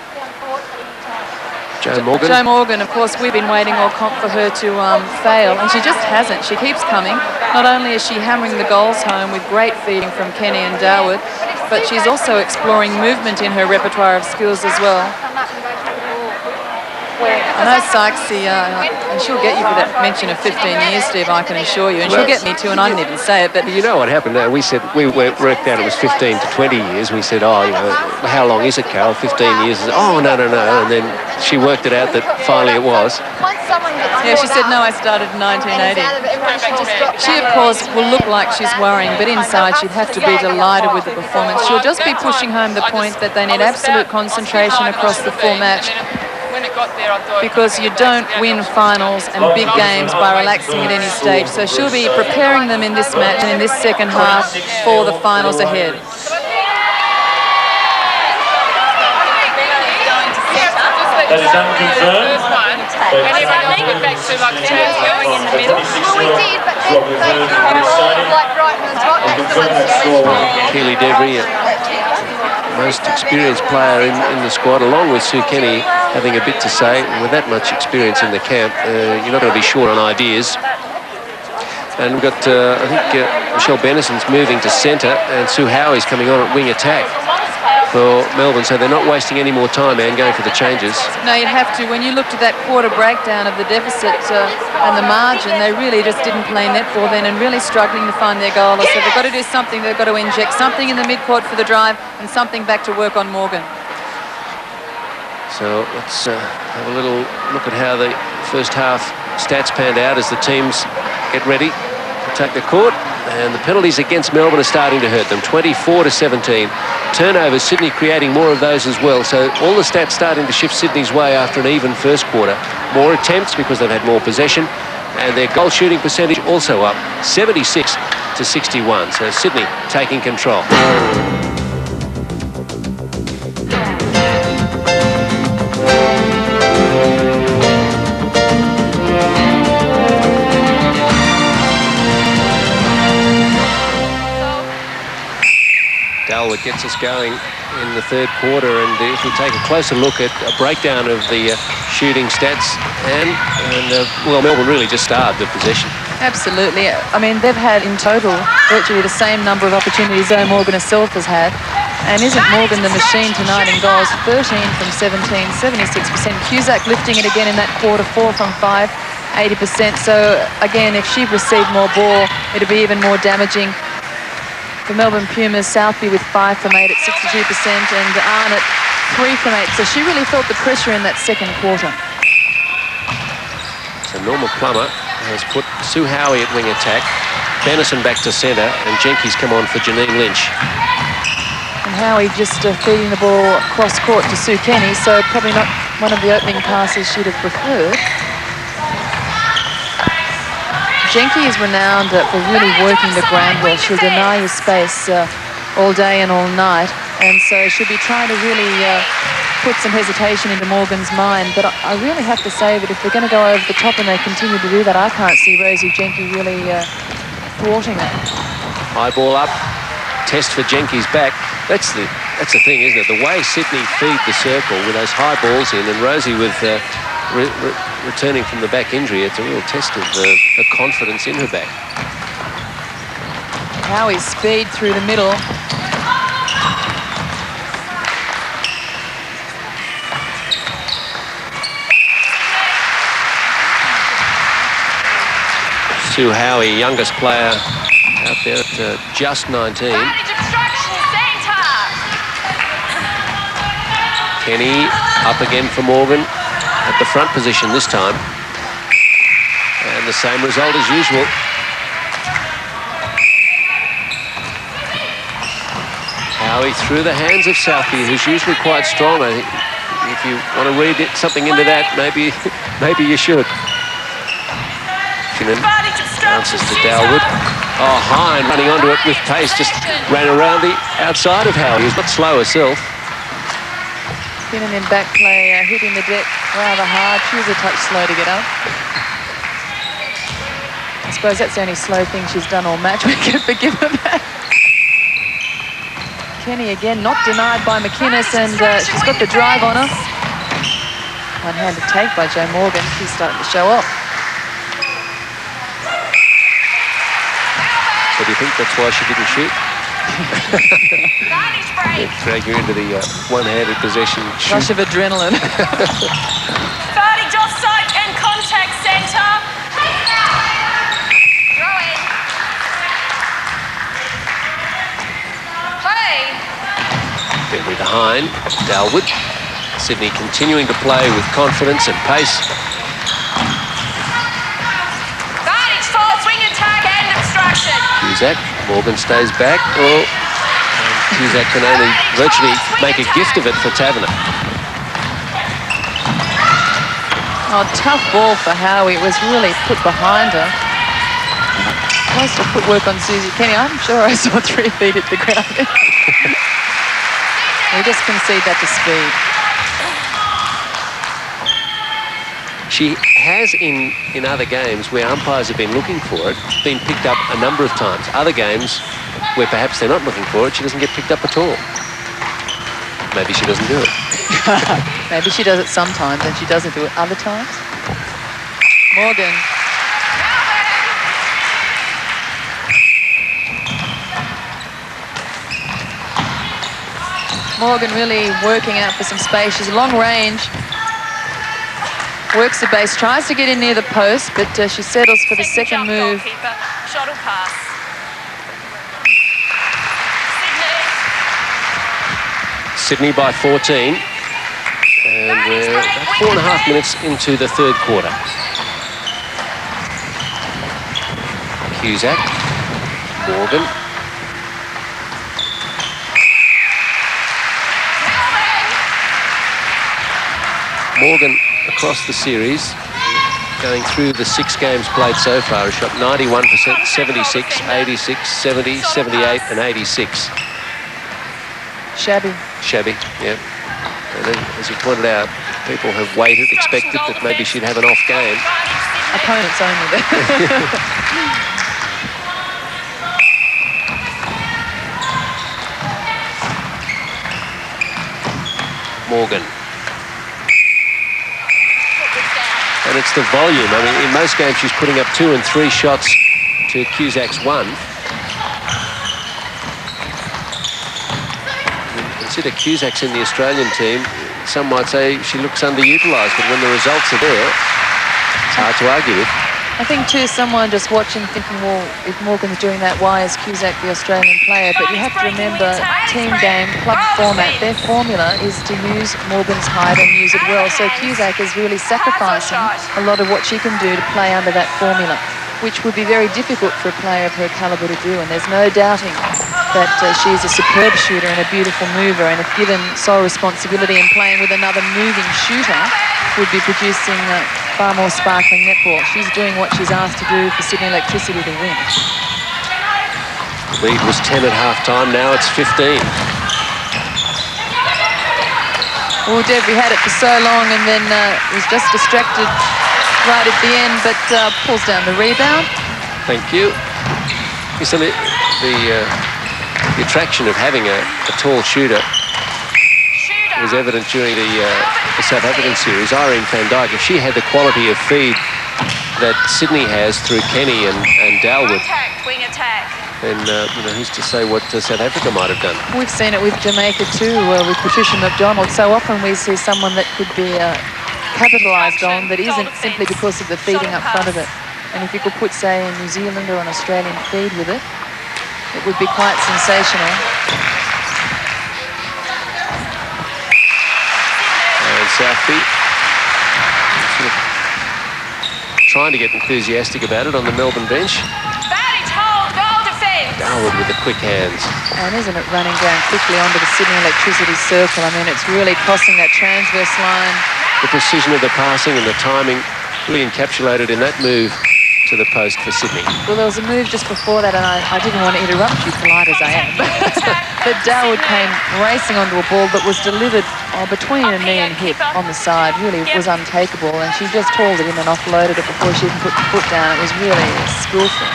Jo Morgan. Jo Morgan, of course, we've been waiting all comp for her to fail, and she just hasn't. She keeps coming. Not only is she hammering the goals home with great feeding from Kenny and Darwood, but she's also exploring movement in her repertoire of skills as well. I know Sykesy, and she'll get you for that mention of 15 years, Steve, I can assure you. And she'll get me too, and I didn't even say it. But you know what happened? We said, we worked out it was 15 to 20 years. We said, oh, you know, how long is it, Carol? 15 years. Oh, no. And then she worked it out that finally it was. Yeah, she said, no, I started in 1980. She, of course, will look like she's worrying, but inside she'd have to be delighted with the performance. She'll just be pushing home the point that they need absolute concentration across the full match, because you don't win finals and big games by relaxing at any stage. So she'll be preparing them in this match and in this second half for the finals ahead. That is unconfirmed. Keely Devery, most experienced player in the squad, along with Sue Kenny having a bit to say. And with that much experience in the camp, you're not going to be short on ideas. And we've got, I think, Michelle Bennison's moving to centre, and Sue Howie's coming on at wing attack for Melbourne, so they're not wasting any more time, Anne, going for the changes. No, you'd have to. When you looked at that quarter breakdown of the deficit and the margin, they really just didn't play netball then and really struggling to find their goalers. So they've got to do something. They've got to inject something in the midcourt for the drive and something back to work on Morgan. So let's have a little look at how the first half stats panned out as the teams get ready to take the court. And the penalties against Melbourne are starting to hurt them. 24-17. Turnovers, Sydney creating more of those as well. So all the stats starting to shift Sydney's way after an even first quarter. More attempts because they've had more possession. And their goal shooting percentage also up, 76-61. So Sydney taking control. Dale that gets us going in the third quarter. And if we take a closer look at a breakdown of the shooting stats, well, Melbourne really just starved the possession. Absolutely. I mean, they've had in total virtually the same number of opportunities Zoe Morgan herself has had. And isn't Morgan the machine tonight in goals? 13 from 17, 76%. Cusack lifting it again in that quarter, 4 from 5, 80%. So, again, if she received more ball, it'd be even more damaging. For Melbourne Pumas, Southby with 5 from 8 at 62% and Arnott 3 from 8. So she really felt the pressure in that second quarter. So Norma Plummer has put Sue Howie at wing attack, Bennison back to centre, and Jenkins come on for Janine Lynch. And Howie just feeding the ball cross court to Sue Kenny, so probably not one of the opening passes she'd have preferred. Jenke is renowned for really working the ground well. She'll deny you space all day and all night, and so she'll be trying to really put some hesitation into Morgan's mind. But I really have to say that if they're going to go over the top and they continue to do that, I can't see Rosie Jenke really thwarting it. High ball up, test for Jenkins back. That's the thing, isn't it? The way Sydney feed the circle with those high balls in, and Rosie with returning from the back injury, it's a real test of the confidence in her back. Howie's speed through the middle. Sue Howie, youngest player out there at just 19. Kenny up again for Morgan at the front position this time. And the same result as usual. Howie through the hands of Southby, who's usually quite strong. I think if you want to read something into that, maybe you should. Finnan bounces to Dalwood. Oh, Hine running onto it with pace, just ran around the outside of Howie. He's not slow herself. Finnan in back play, hitting the deck rather hard. She was a touch slow to get up. I suppose that's the only slow thing she's done all match. We can forgive her that. Kenny again, not denied by McInnes, and she's got the drive on her. One-handed take by Jo Morgan. She's starting to show off. So do you think that's why she didn't shoot? Drag her into the one-handed possession. Rush of adrenaline. Advantage offside and contact centre. Throw in. Play. Bentley to Hine. Dalwood. Sydney continuing to play with confidence and pace. Advantage for swing attack and obstruction. Cusack. Morgan stays back. Oh. Cusack can only virtually make a gift of it for Taverner. Oh, tough ball for Howie. It was really put behind her. Nice to put work on Susie Kenny. I'm sure I saw 3 feet hit the ground. We just concede that to speed. She has, in other games where umpires have been looking for it, been picked up a number of times. Other games where perhaps they're not looking for it, she doesn't get picked up at all. Maybe she doesn't do it. Maybe she does it sometimes and she doesn't do it other times. Morgan. Morgan really working out for some space. She's long range. Works the base, tries to get in near the post, but she settles for the second move. Shot or pass. Sydney by 14. And we're about 4.5 minutes into the third quarter. Cusack. Morgan. Morgan across the series, going through the 6 games played so far, has shot 91%, 76, 86, 70, 78 and 86. Shabby. Shabby, yeah. And then, as you pointed out, people have waited, expected that maybe she'd have an off game. Opponents only there. Morgan. And it's the volume. I mean, in most games she's putting up 2 and 3 shots to Cusack's 1. Consider Cusack's in the Australian team. Some might say she looks underutilised, but when the results are there, it's hard to argue with. I think too, someone just watching thinking, well, if Morgan's doing that, why is Cusack the Australian player? But you have to remember, team game, club format, their formula is to use Morgan's height and use it well. So Cusack is really sacrificing a lot of what she can do to play under that formula, which would be very difficult for a player of her calibre to do. And there's no doubting that she's a superb shooter and a beautiful mover, and if given sole responsibility in playing with another moving shooter, would be producing far more sparkling netball. She's doing what she's asked to do for Sydney Electricity to win. Lead was 10 at half-time, now it's 15. Well, Debbie had it for so long and then was just distracted right at the end, but pulls down the rebound. Thank you. So the attraction of having a tall shooter was evident during the South African series. Irene van Dijk, if she had the quality of feed that Sydney has through Kenny and Dalwood, Wing attack. then you know, who's to say what South Africa might have done? We've seen it with Jamaica too, with Patricia McDonald. So often we see someone that could be capitalised on that isn't simply because of the feeding up front of it. And if you could put, say, a New Zealand or an Australian feed with it, it would be quite sensational. And Southby sort of trying to get enthusiastic about it on the Melbourne bench. Advantage hold, goal defence. Dalwood with the quick hands. And isn't it running down quickly onto the Sydney Electricity circle? I mean, it's really crossing that transverse line. The precision of the passing and the timing really encapsulated in that move to the post for Sydney. Well, there was a move just before that, and I didn't want to interrupt you, polite as I am. But Dalwood came racing onto a ball that was delivered between a knee and hip on the side. Really, it was untakeable, and she just hauled it in and offloaded it before she even put the foot down. It was really skillful.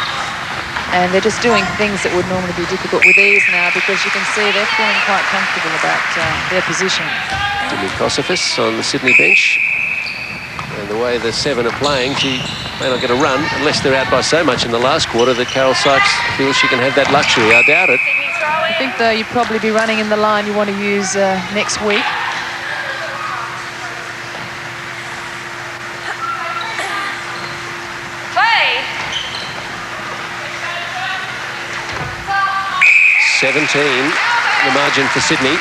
And they're just doing things that would normally be difficult with ease now, because you can see they're feeling quite comfortable about their position. Jimmy Kossifis on the Sydney bench. And the way the 7 are playing, she may not get a run unless they're out by so much in the last quarter that Carol Sykes feels she can have that luxury. I doubt it. I think, though, you'd probably be running in the line you want to use next week. Play. 17, the margin for Sydney.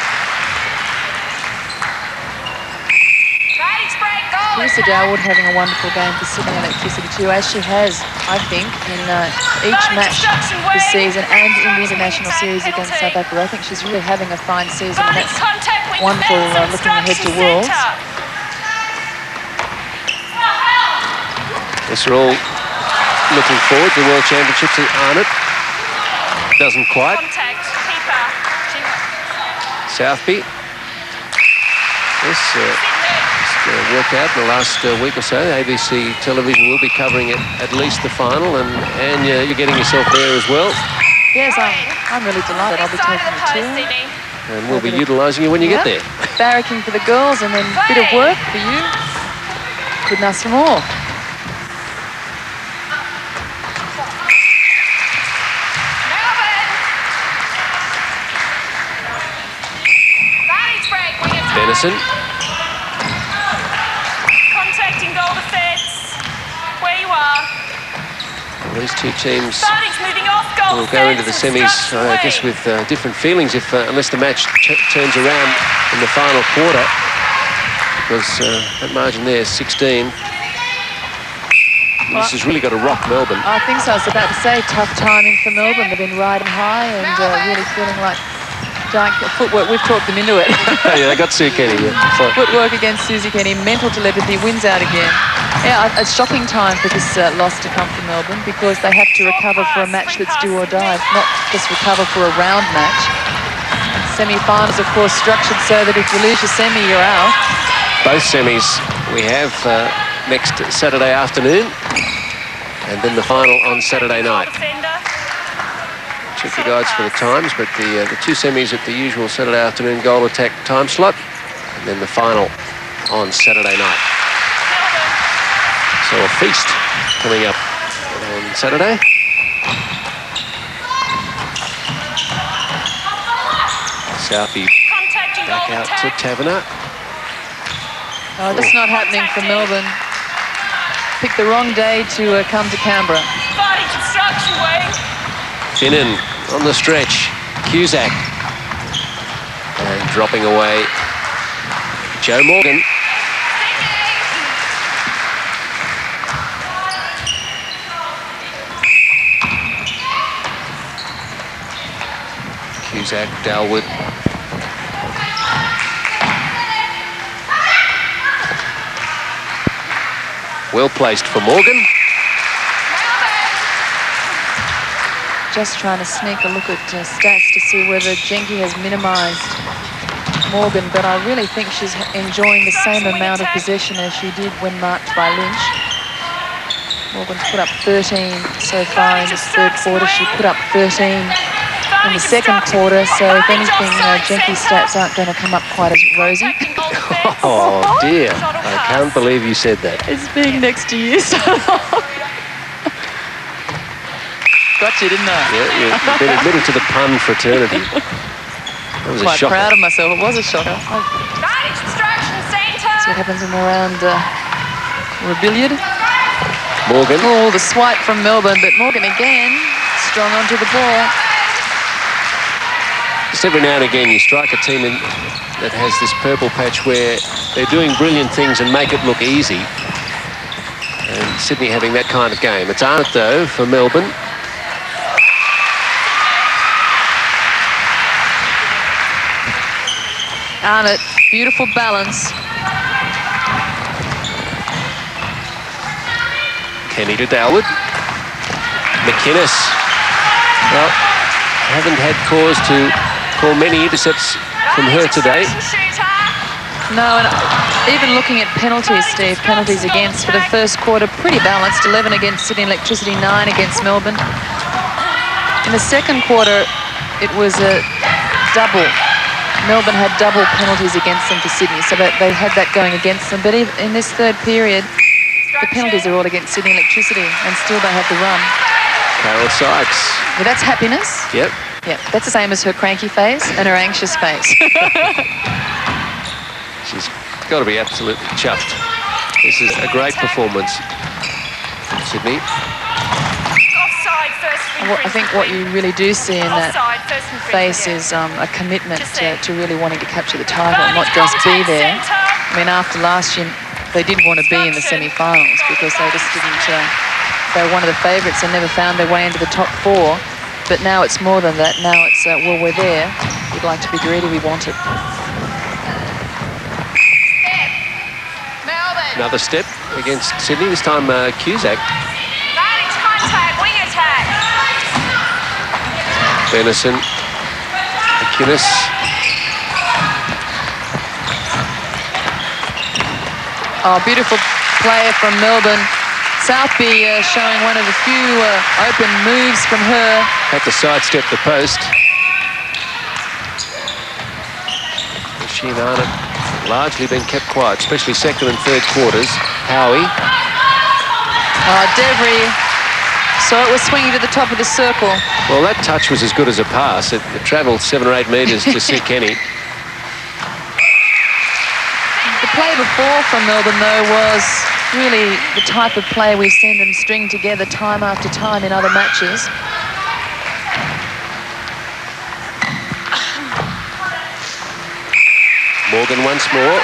Lisa Dalwood having a wonderful game for Sydney Electricity too, as she has, I think, in each match this season and in the international series against South Africa. I think she's really having a fine season, and that's wonderful looking ahead to Worlds. Yes, we're all looking forward to World Championships, aren't it? Doesn't quite. Southby. Yes, worked out in the last week or so. ABC television will be covering it, at least the final, and you're getting yourself there as well. Yes, I'm really delighted. I'll be taking a tour. And we'll be utilising you when you get there. Barracking for the girls, and then a bit of work for you. Couldn't ask for more. Benison. Contacting goal defence. Where you are. These two teams Moving off goal will go into the semis, I guess, with different feelings unless the match turns around in the final quarter. Because that margin there is 16. This has really got to rock Melbourne. I think so. I was about to say, tough timing for Melbourne. They've been riding high and really feeling like giant footwork. We've talked them into it. Yeah, they got Sue Kenny. Yeah. Footwork against Susie Kenny. Mental telepathy wins out again. Yeah, a shocking time for this loss to come from Melbourne, because they have to recover for a match that's do or die, not just recover for a round match. Semi-finals, of course, structured so that if you lose your semi, you're out. Both semis we have next Saturday afternoon, and then the final on Saturday night. Check the guides for the times, but the two semis at the usual Saturday afternoon goal attack time slot. And then the final on Saturday night. So a feast coming up on Saturday. Southie back out to Taverner. Oh, that's not happening for Melbourne. Picked the wrong day to come to Canberra. Fighting construction wing. Finnan on the stretch. Cusack. And dropping away. Joe Morgan. Cusack, Dalwood. Well placed for Morgan. Just trying to sneak a look at stats to see whether Jenke has minimised Morgan, but I really think she's enjoying the same amount of possession as she did when marked by Lynch. Morgan's put up 13 so far in this third quarter. She put up 13 in the second quarter, so if anything, Jenke's stats aren't going to come up quite as rosy. Oh dear, I can't believe you said that. It's being next to you so long. Got you, didn't I? Yeah, you've been admitted to the pun fraternity. That was a Quite shocker. proud of myself. It was a shocker. Guidance construction centre. See what happens in the round Rebellion. Morgan. Oh, the swipe from Melbourne, but Morgan again strong onto the ball. Just every now and again you strike a team that has this purple patch where they're doing brilliant things and make it look easy. And Sydney having that kind of game. It's Arnott though for Melbourne. Arnott, beautiful balance. Kenny to Dalwood. McInnes. Well, haven't had cause to call many intercepts from her today. No, and even looking at penalties, Steve, penalties against for the first quarter, pretty balanced. 11 against Sydney Electricity, 9 against Melbourne. In the second quarter, it was a double. Melbourne had double penalties against them for Sydney, so that they had that going against them. But in this third period, the penalties are all against Sydney Electricity, and still they have the run. Carol Sykes. Well, that's happiness. Yep. Yep, that's the same as her cranky face and her anxious face. She's got to be absolutely chuffed. This is a great performance from Sydney. I think what you really do see in that face is a commitment to really wanting to capture the title, not just be there. I mean, after last year, they did want to be in the semi-finals because they just didn't. They were one of the favourites and never found their way into the top 4. But now it's more than that. Now it's, well, we're there. We'd like to be greedy. We want it. Another step against Sydney, this time Cusack. Contact, wing attack. Benison, McInnes. Oh, beautiful play from Melbourne. Southby showing one of the few open moves from her. Had to sidestep the post. She and Arnott largely been kept quiet, especially second and third quarters. Howie. Devry saw it was swinging to the top of the circle. Well, that touch was as good as a pass. It travelled 7 or 8 metres to see Kenny. The play before from Melbourne, though, was really the type of play we've seen them string together time after time in other matches. Morgan once more.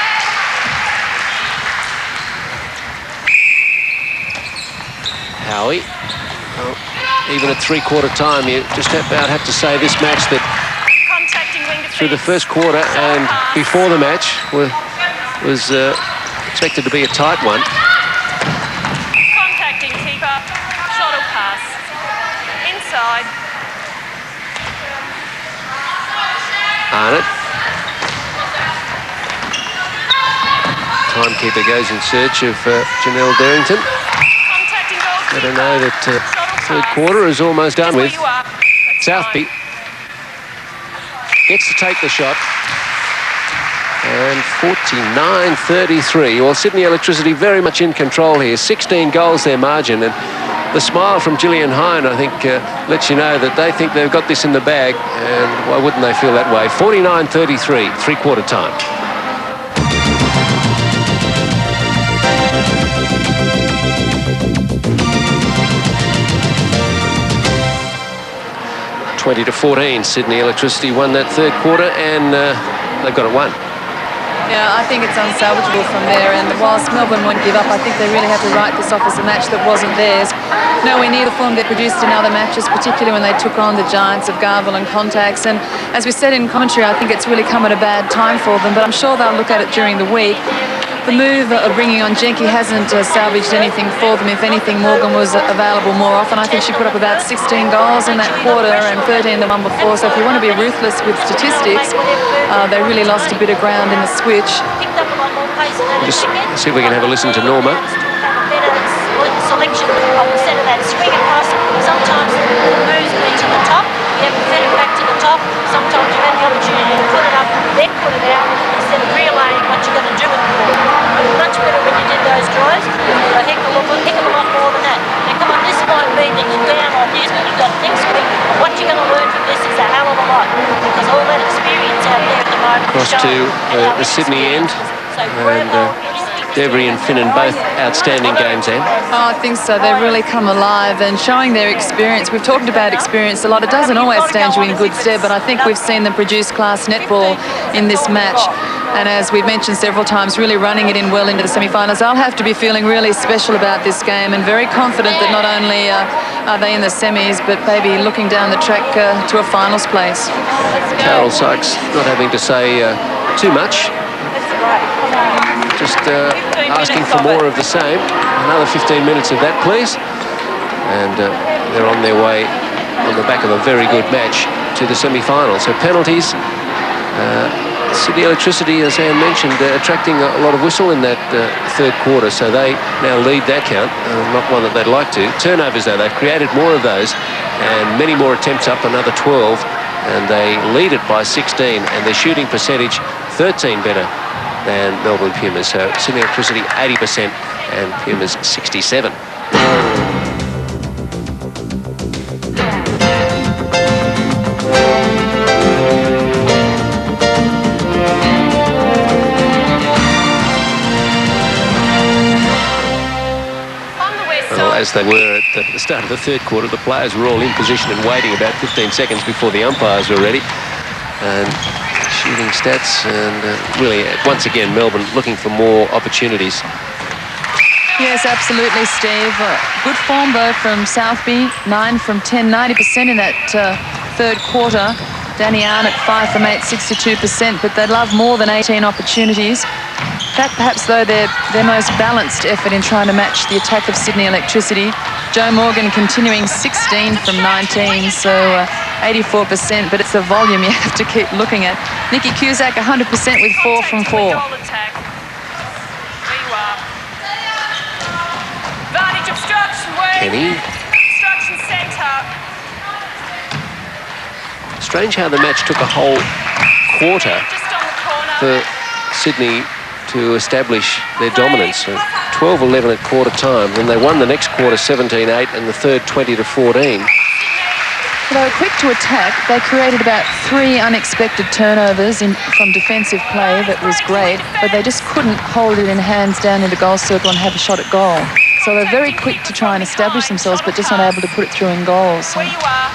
Howie. Well, even at three-quarter time, you just about have to say this match that through the first quarter and before the match was expected to be a tight one. Contacting keeper, shot or pass. Inside. Arnott. Timekeeper goes in search of Janelle Derrington. Let her know that third quarter is almost done with. Southby gets to take the shot. And 49-33. Well, Sydney Electricity very much in control here. 16 goals their margin. And the smile from Gillian Hine, I think, lets you know that they think they've got this in the bag. And why wouldn't they feel that way? 49-33, three-quarter time. (20-14). Sydney Electricity won that third quarter, and they've got it won. Yeah, I think it's unsalvageable from there, and whilst Melbourne won't give up, I think they really have to write this off as a match that wasn't theirs. Nowhere near the form they produced in other matches, particularly when they took on the giants of Garville and Contacts. And as we said in commentary, I think it's really come at a bad time for them, but I'm sure they'll look at it during the week. The move of bringing on Jenke hasn't salvaged anything for them. If anything, Morgan was available more often. I think she put up about 16 goals in that quarter and 13 the one before. So if you want to be ruthless with statistics, they really lost a bit of ground in the switch. Just see if we can have a listen to Norma. Selection of the centre that swing across. Sometimes the moves me to the top. You have to fit it back to the top. Sometimes you have the opportunity to put it up, then put it out, instead of relaying what you're going to do with the ball. It was much better when you did those drives. A heck of a lot more than that. Now come on, this might mean that you're down on this, but you've got things quick. What you're going to learn from this is a hell of a lot, because all that experience out there at the moment. Across to the Sydney end. And Devery and Finnan both outstanding games, Anne. Oh, I think so. They've really come alive and showing their experience. We've talked about experience a lot. It doesn't always stand you in good stead, but I think we've seen them produce class netball in this match. And as we've mentioned several times, really running it in well into the semi-finals. They'll have to be feeling really special about this game and very confident that not only are they in the semis, but maybe looking down the track to a finals place. Carol Sykes not having to say too much. Just asking for more of the same. Another 15 minutes of that, please. And they're on their way on the back of a very good match to the semi-finals. So penalties. Sydney Electricity, as Anne mentioned, attracting a lot of whistle in that third quarter, so they now lead that count, not one that they'd like to. Turnovers, though, they've created more of those, and many more attempts up, another 12, and they lead it by 16, and their shooting percentage 13 better than Melbourne Pumas. So Sydney Electricity 80% and Pumas 67. As they were at the start of the third quarter, the players were all in position and waiting about 15 seconds before the umpires were ready. And shooting stats, and really, once again, Melbourne looking for more opportunities. Yes, absolutely, Steve. Good form, though, from Southby. 9 from 10, 90% in that third quarter. Danny Arnott, 5 from 8, 62%, but they'd love more than 18 opportunities. That perhaps, though, their most balanced effort in trying to match the attack of Sydney Electricity. Joe Morgan continuing 16 from 19, so 84%, but it's the volume you have to keep looking at. Nikki Cusack 100% with 4 from 4. Kenny. Strange how the match took a whole quarter for Sydney to establish their dominance. So 12-11 at quarter time. Then they won the next quarter 17-8 and the third 20-14. They were quick to attack. They created about 3 unexpected turnovers from defensive play that was great, but they just couldn't hold it in hands down in the goal circle and have a shot at goal. So they're very quick to try and establish themselves, but just not able to put it through in goals. So. Where you are,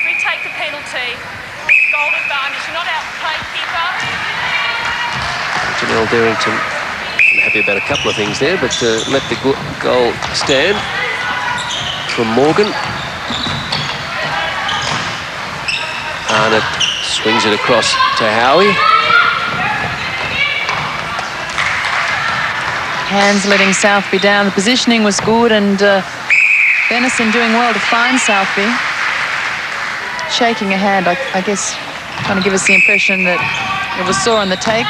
retake the penalty. Goal advantage. You're not out playing keeper. Janelle Derrington happy about a couple of things there, but let the goal stand from Morgan. Arnott swings it across to Howie. Hands letting Southby down. The positioning was good, and Benison doing well to find Southby. Shaking a hand, I guess, trying to give us the impression that it was sore on the tape.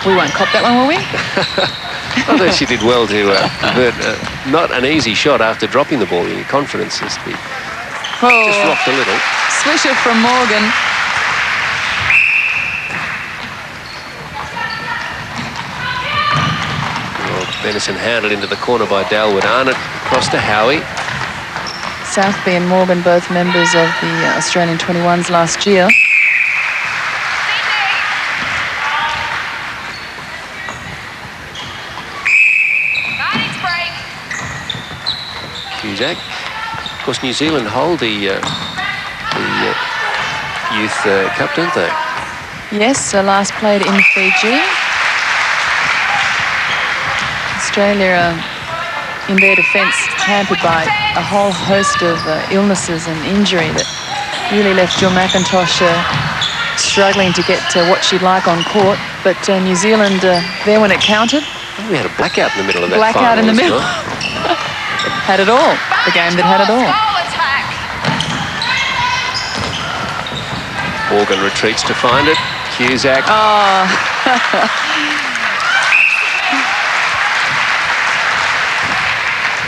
We won't cop that one, will we? I thought she did well to convert not an easy shot after dropping the ball. Your confidence has been just rocked a little. Swisher from Morgan. Venison handled into the corner by Dalwood. Arnott across to Howie. Southby and Morgan, both members of the Australian 21s last year. Cusack. Of course, New Zealand hold the Youth Cup, don't they? Yes, last played in Fiji. Australia, in their defence, hampered by a whole host of illnesses and injury that really left Jill McIntosh struggling to get what she'd like on court. But New Zealand, there when it counted. We had a blackout in the middle of that blackout final in the middle. Had it all. The game that had it all. Morgan retreats to find it. Cusack. Oh.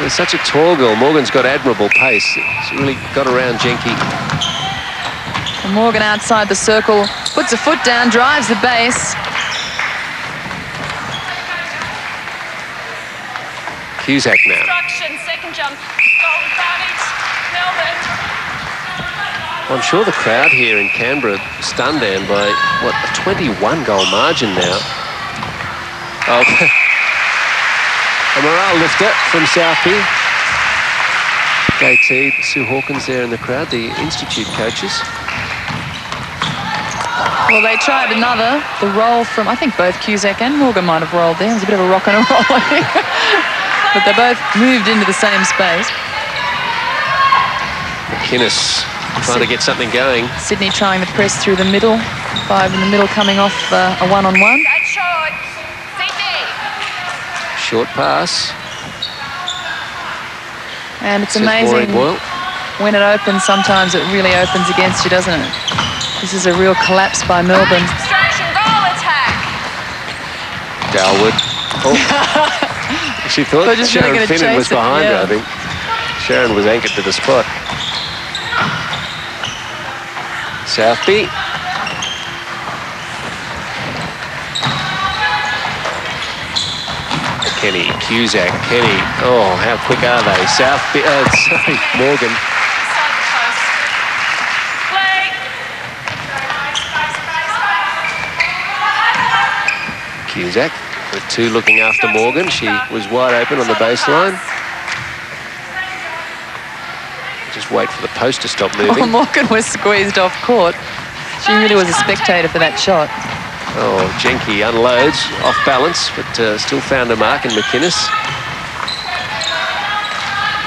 There's such a tall girl. Morgan's got admirable pace. She really got around Jenke. And Morgan outside the circle, puts a foot down, drives the base. Cusack now. Second jump, goal advantage, Melbourne. I'm sure the crowd here in Canberra stunned Dan by, what, a 21-goal margin now. Oh, a morale lifter from Southby. JT, Sue Hawkins there in the crowd, the Institute coaches. Well, they tried another, the roll from, I think both Cusack and Morgan might have rolled there. It was a bit of a rock and a roll. But they both moved into the same space. McInnes trying to get something going. Sydney trying the press through the middle. Five in the middle coming off a one-on-one. That's short. Sydney. Short pass. And it's Says amazing Boyle. when it opens, sometimes it really opens against you, doesn't it? This is a real collapse by Melbourne. Obstruction, goal attack. Dalwood. Oh. She thought They're just really Sharon gonna Finnan was chase it, behind her, yeah. I think. Sharon was anchored to the spot. Southby. Kenny, Cusack, Kenny. Oh, how quick are they? Southby, sorry, Morgan. Inside the post. Play. Cusack with two looking after Morgan. She was wide open on the baseline. Just wait for the post to stop moving. Oh, Morgan was squeezed off court. She really was a spectator for that shot. Oh, Jenke unloads, off balance, but still found a mark in McInnes.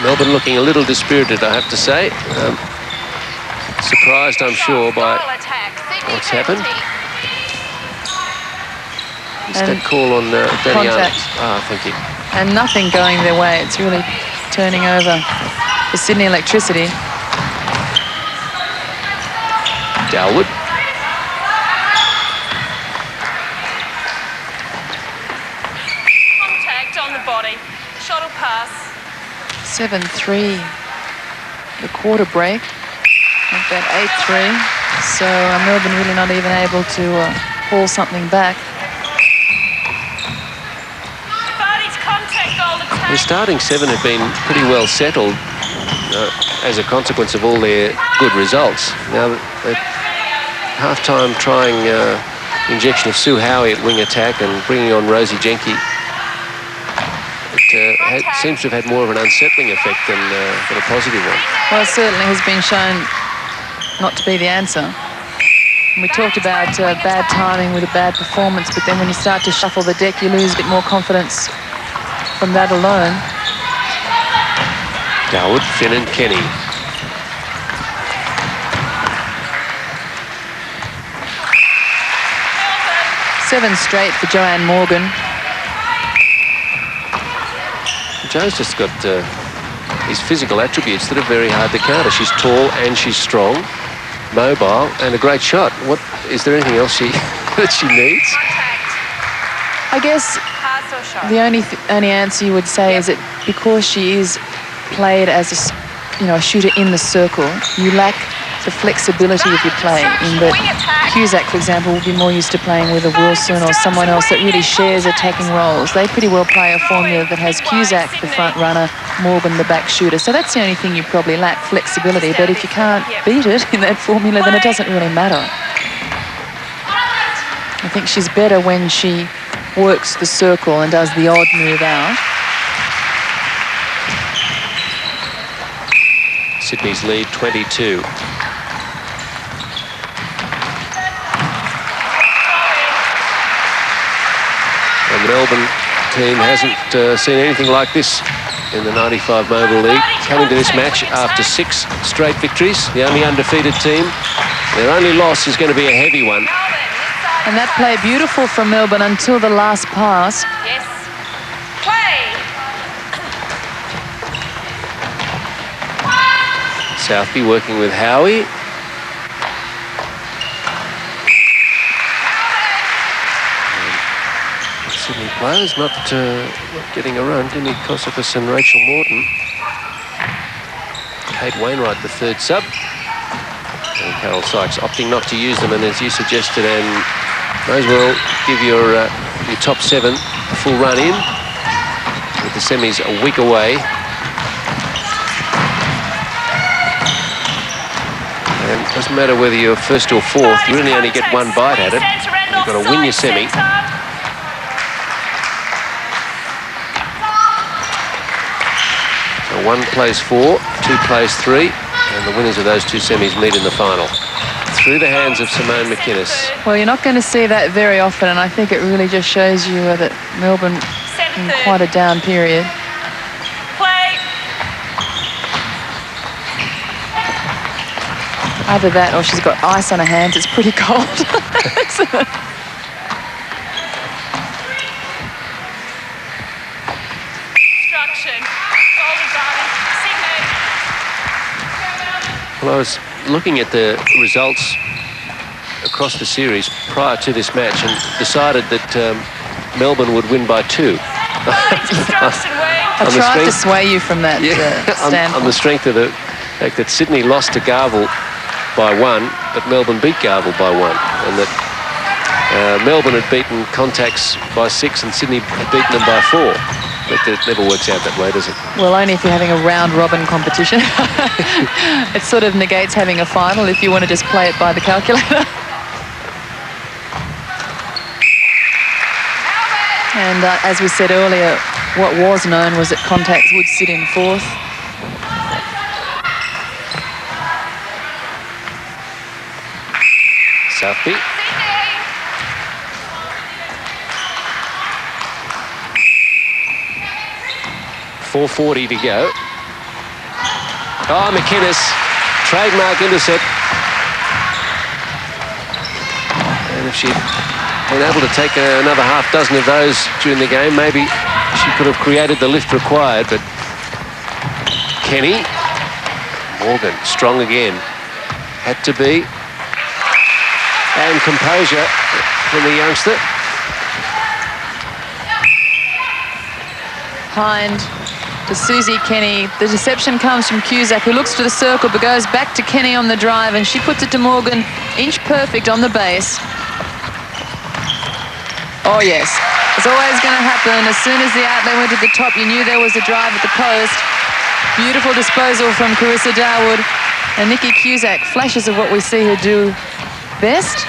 Melbourne looking a little dispirited, I have to say. Surprised, I'm sure, by what's happened. It's that call on Danny Arnott. Ah, thank you. And nothing going their way. It's really turning over for Sydney Electricity. Dalwood. Contact on the body. Shuttle pass. 7-3. The quarter break of that 8-3. So Melbourne really not even able to haul something back. The starting seven have been pretty well settled as a consequence of all their good results. Now, at half-time trying injection of Sue Howie at wing attack and bringing on Rosie Jenke. It seems to have had more of an unsettling effect than a positive one. Well, it certainly has been shown not to be the answer. And we talked about bad timing with a bad performance, but then when you start to shuffle the deck, you lose a bit more confidence from that alone. Dalwood, Finnan, Kenny. Seven straight for Joanne Morgan. Joe's just got his physical attributes that are very hard to counter. She's tall and she's strong, mobile, and a great shot. What is there anything else that she needs? I guess the only answer you would say is that because she is played as a shooter in the circle, you lack the flexibility of your play, in that Cusack, for example, will be more used to playing with a Wilson or someone else that really shares attacking roles. They pretty well play a formula that has Cusack the front runner, Morgan the back shooter. So that's the only thing you probably lack, flexibility. But if you can't beat it in that formula, then it doesn't really matter. I think she's better when she works the circle and does the odd move out. Sydney's lead 22. And the Melbourne team hasn't seen anything like this in the 95 Mobil League. Coming to this match after 6 straight victories, the only undefeated team. Their only loss is going to be a heavy one. And that play beautiful from Melbourne until the last pass. Yes. Play. Southby working with Howie. Sydney players not getting a run. Jimmy Kosofis and Rachel Morton. Kate Wainwright, the third sub. And Carol Sykes opting not to use them, and as you suggested, and may as well give your top 7 a full run in, with the semis a week away. And it doesn't matter whether you're first or fourth, you really only get one bite at it. You've got to win your semi. So 1 plays 4, 2 plays 3, and the winners of those 2 semis meet in the final. Through the hands of Simone McInnes. Well, you're not going to see that very often, and I think it really just shows you that Melbourne in quite a down period. Play. Either that or she's got ice on her hands. It's pretty cold. Instruction. Golden driving. Sydney. Well, I was looking at the results across the series prior to this match and decided that Melbourne would win by 2. I tried to sway you from that standpoint. On the strength of the fact that Sydney lost to Garvel by 1, but Melbourne beat Garvel by 1, and that Melbourne had beaten Contacts by 6 and Sydney had beaten them by 4. But it never works out that way, does it? Well, only if you're having a round-robin competition. It sort of negates having a final if you want to just play it by the calculator. And as we said earlier, what was known was that Contacts would sit in 4th. Southby. 4:40 to go. Oh, McInnes, trademark intercept. And if she'd been able to take another half dozen of those during the game, maybe she could have created the lift required, but Kenny, Morgan, strong again. Had to be. And composure from the youngster. Hind to Susie Kenny. The deception comes from Cusack, who looks to the circle but goes back to Kenny on the drive, and she puts it to Morgan, inch perfect on the base. Oh yes, it's always going to happen. As soon as the outlet went to the top, you knew there was a drive at the post. Beautiful disposal from Carissa Darwood, and Nikki Cusack, flashes of what we see her do best.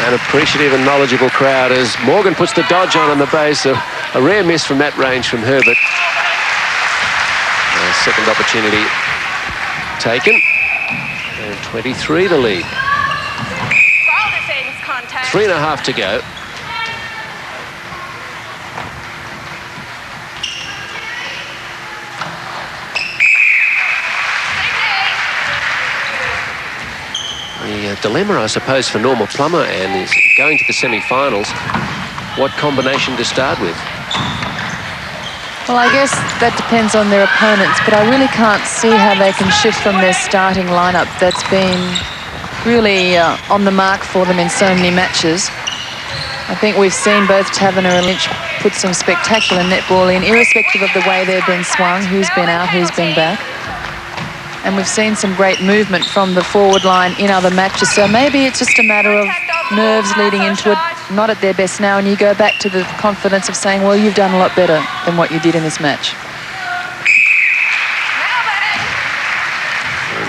An appreciative and knowledgeable crowd as Morgan puts the dodge on the base. A rare miss from that range from Herbert. Second opportunity taken. And 23 the lead. 3.5 to go. The dilemma, I suppose, for Norma Plummer and is going to the semi-finals. What combination to start with? Well, I guess that depends on their opponents, but I really can't see how they can shift from their starting lineup that's been really on the mark for them in so many matches. I think we've seen both Taverner and Lynch put some spectacular netball in, irrespective of the way they've been swung, who's been out, who's been back. And we've seen some great movement from the forward line in other matches. So maybe it's just a matter of nerves leading into it, not at their best now, and you go back to the confidence of saying, well, you've done a lot better than what you did in this match.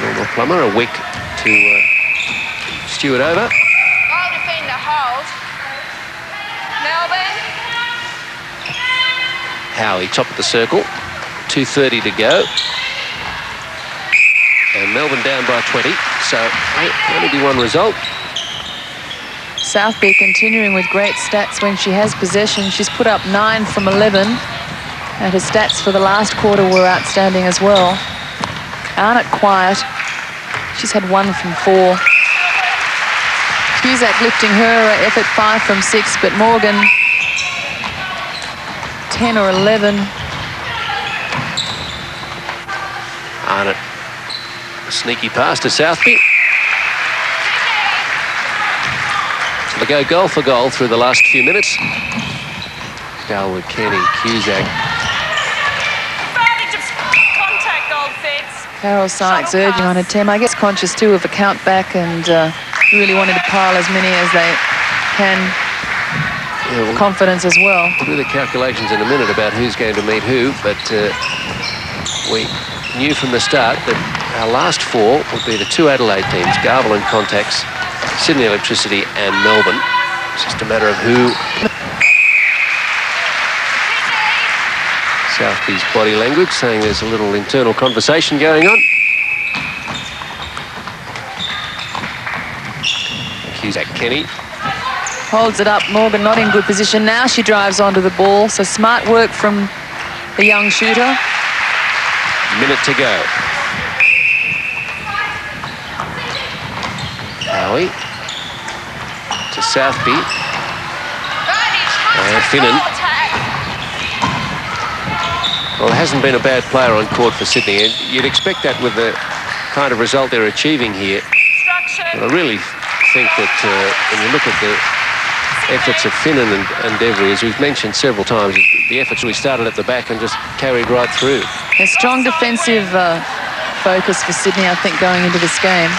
Normal Plummer, a wick to Stewart over. Goal defender hold. Melbourne. Howie, top of the circle. 2:30 to go. And Melbourne down by 20, so only be one result. Southby continuing with great stats when she has possession. She's put up 9 from 11, and her stats for the last quarter were outstanding as well. Arnott quiet. She's had 1 from 4. Cusack lifting her effort 5 from 6, but Morgan 10 or 11. Arnott, a sneaky pass to Southby. So they go goal for goal through the last few minutes. Dalwood, Kenny, Cusack. Contact goal fits. Carol Sykes urging on her team. I guess conscious too of a count back and really wanted to pile as many as they can. Yeah, well, confidence as well. We'll do the calculations in a minute about who's going to meet who, but we knew from the start that our last 4 would be the 2 Adelaide teams, Garvel and Contacts, Sydney Electricity and Melbourne. It's just a matter of who. Southby's body language saying there's a little internal conversation going on. Cusack, Kenny. Holds it up. Morgan not in good position. Now she drives onto the ball. So smart work from the young shooter. Minute to go. Howie to Southby. And Finnan. Well, it hasn't been a bad player on court for Sydney, and you'd expect that with the kind of result they're achieving here. But I really think that when you look at the efforts of Finnan and Devery, as we've mentioned several times, the efforts really started at the back and just carried right through. A strong defensive focus for Sydney, I think, going into this game.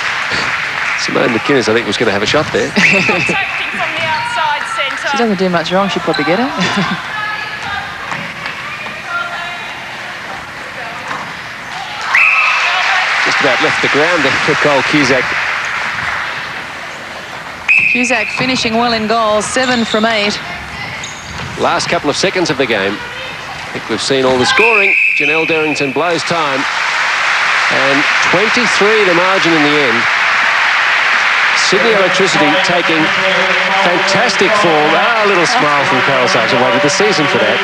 Simone McInnes, I think, was going to have a shot there. Contacting from the outside centre. She doesn't do much wrong. She'd probably get it. Just about left the ground there for Cole Cusack. Cusack finishing well in goal, 7 from 8. Last couple of seconds of the game. I think we've seen all the scoring. Janelle Derrington blows time. And 23 the margin in the end. Sydney Electricity taking fantastic form. A little smile from Carol Sykes. I waited the season for that.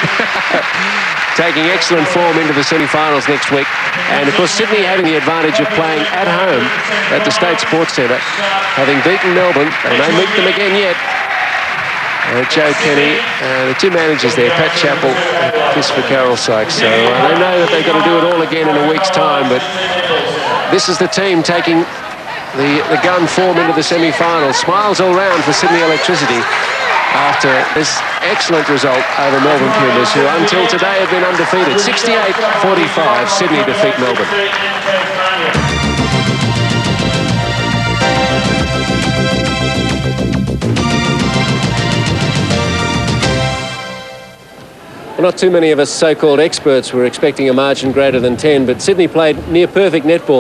Taking excellent form into the semi-finals next week. And, of course, Sydney having the advantage of playing at home at the State Sports Centre, having beaten Melbourne. They may meet them again yet. Joe Kenny, the 2 managers there, Pat Chappell, kiss for Carol Sykes. So they know that they've got to do it all again in a week's time, but this is the team taking the gun form into the semi-finals. Smiles all round for Sydney Electricity after this excellent result over Melbourne Pumas, who until today have been undefeated. 68-45, Sydney defeat Melbourne. Well, not too many of us so-called experts were expecting a margin greater than 10, but Sydney played near perfect netball.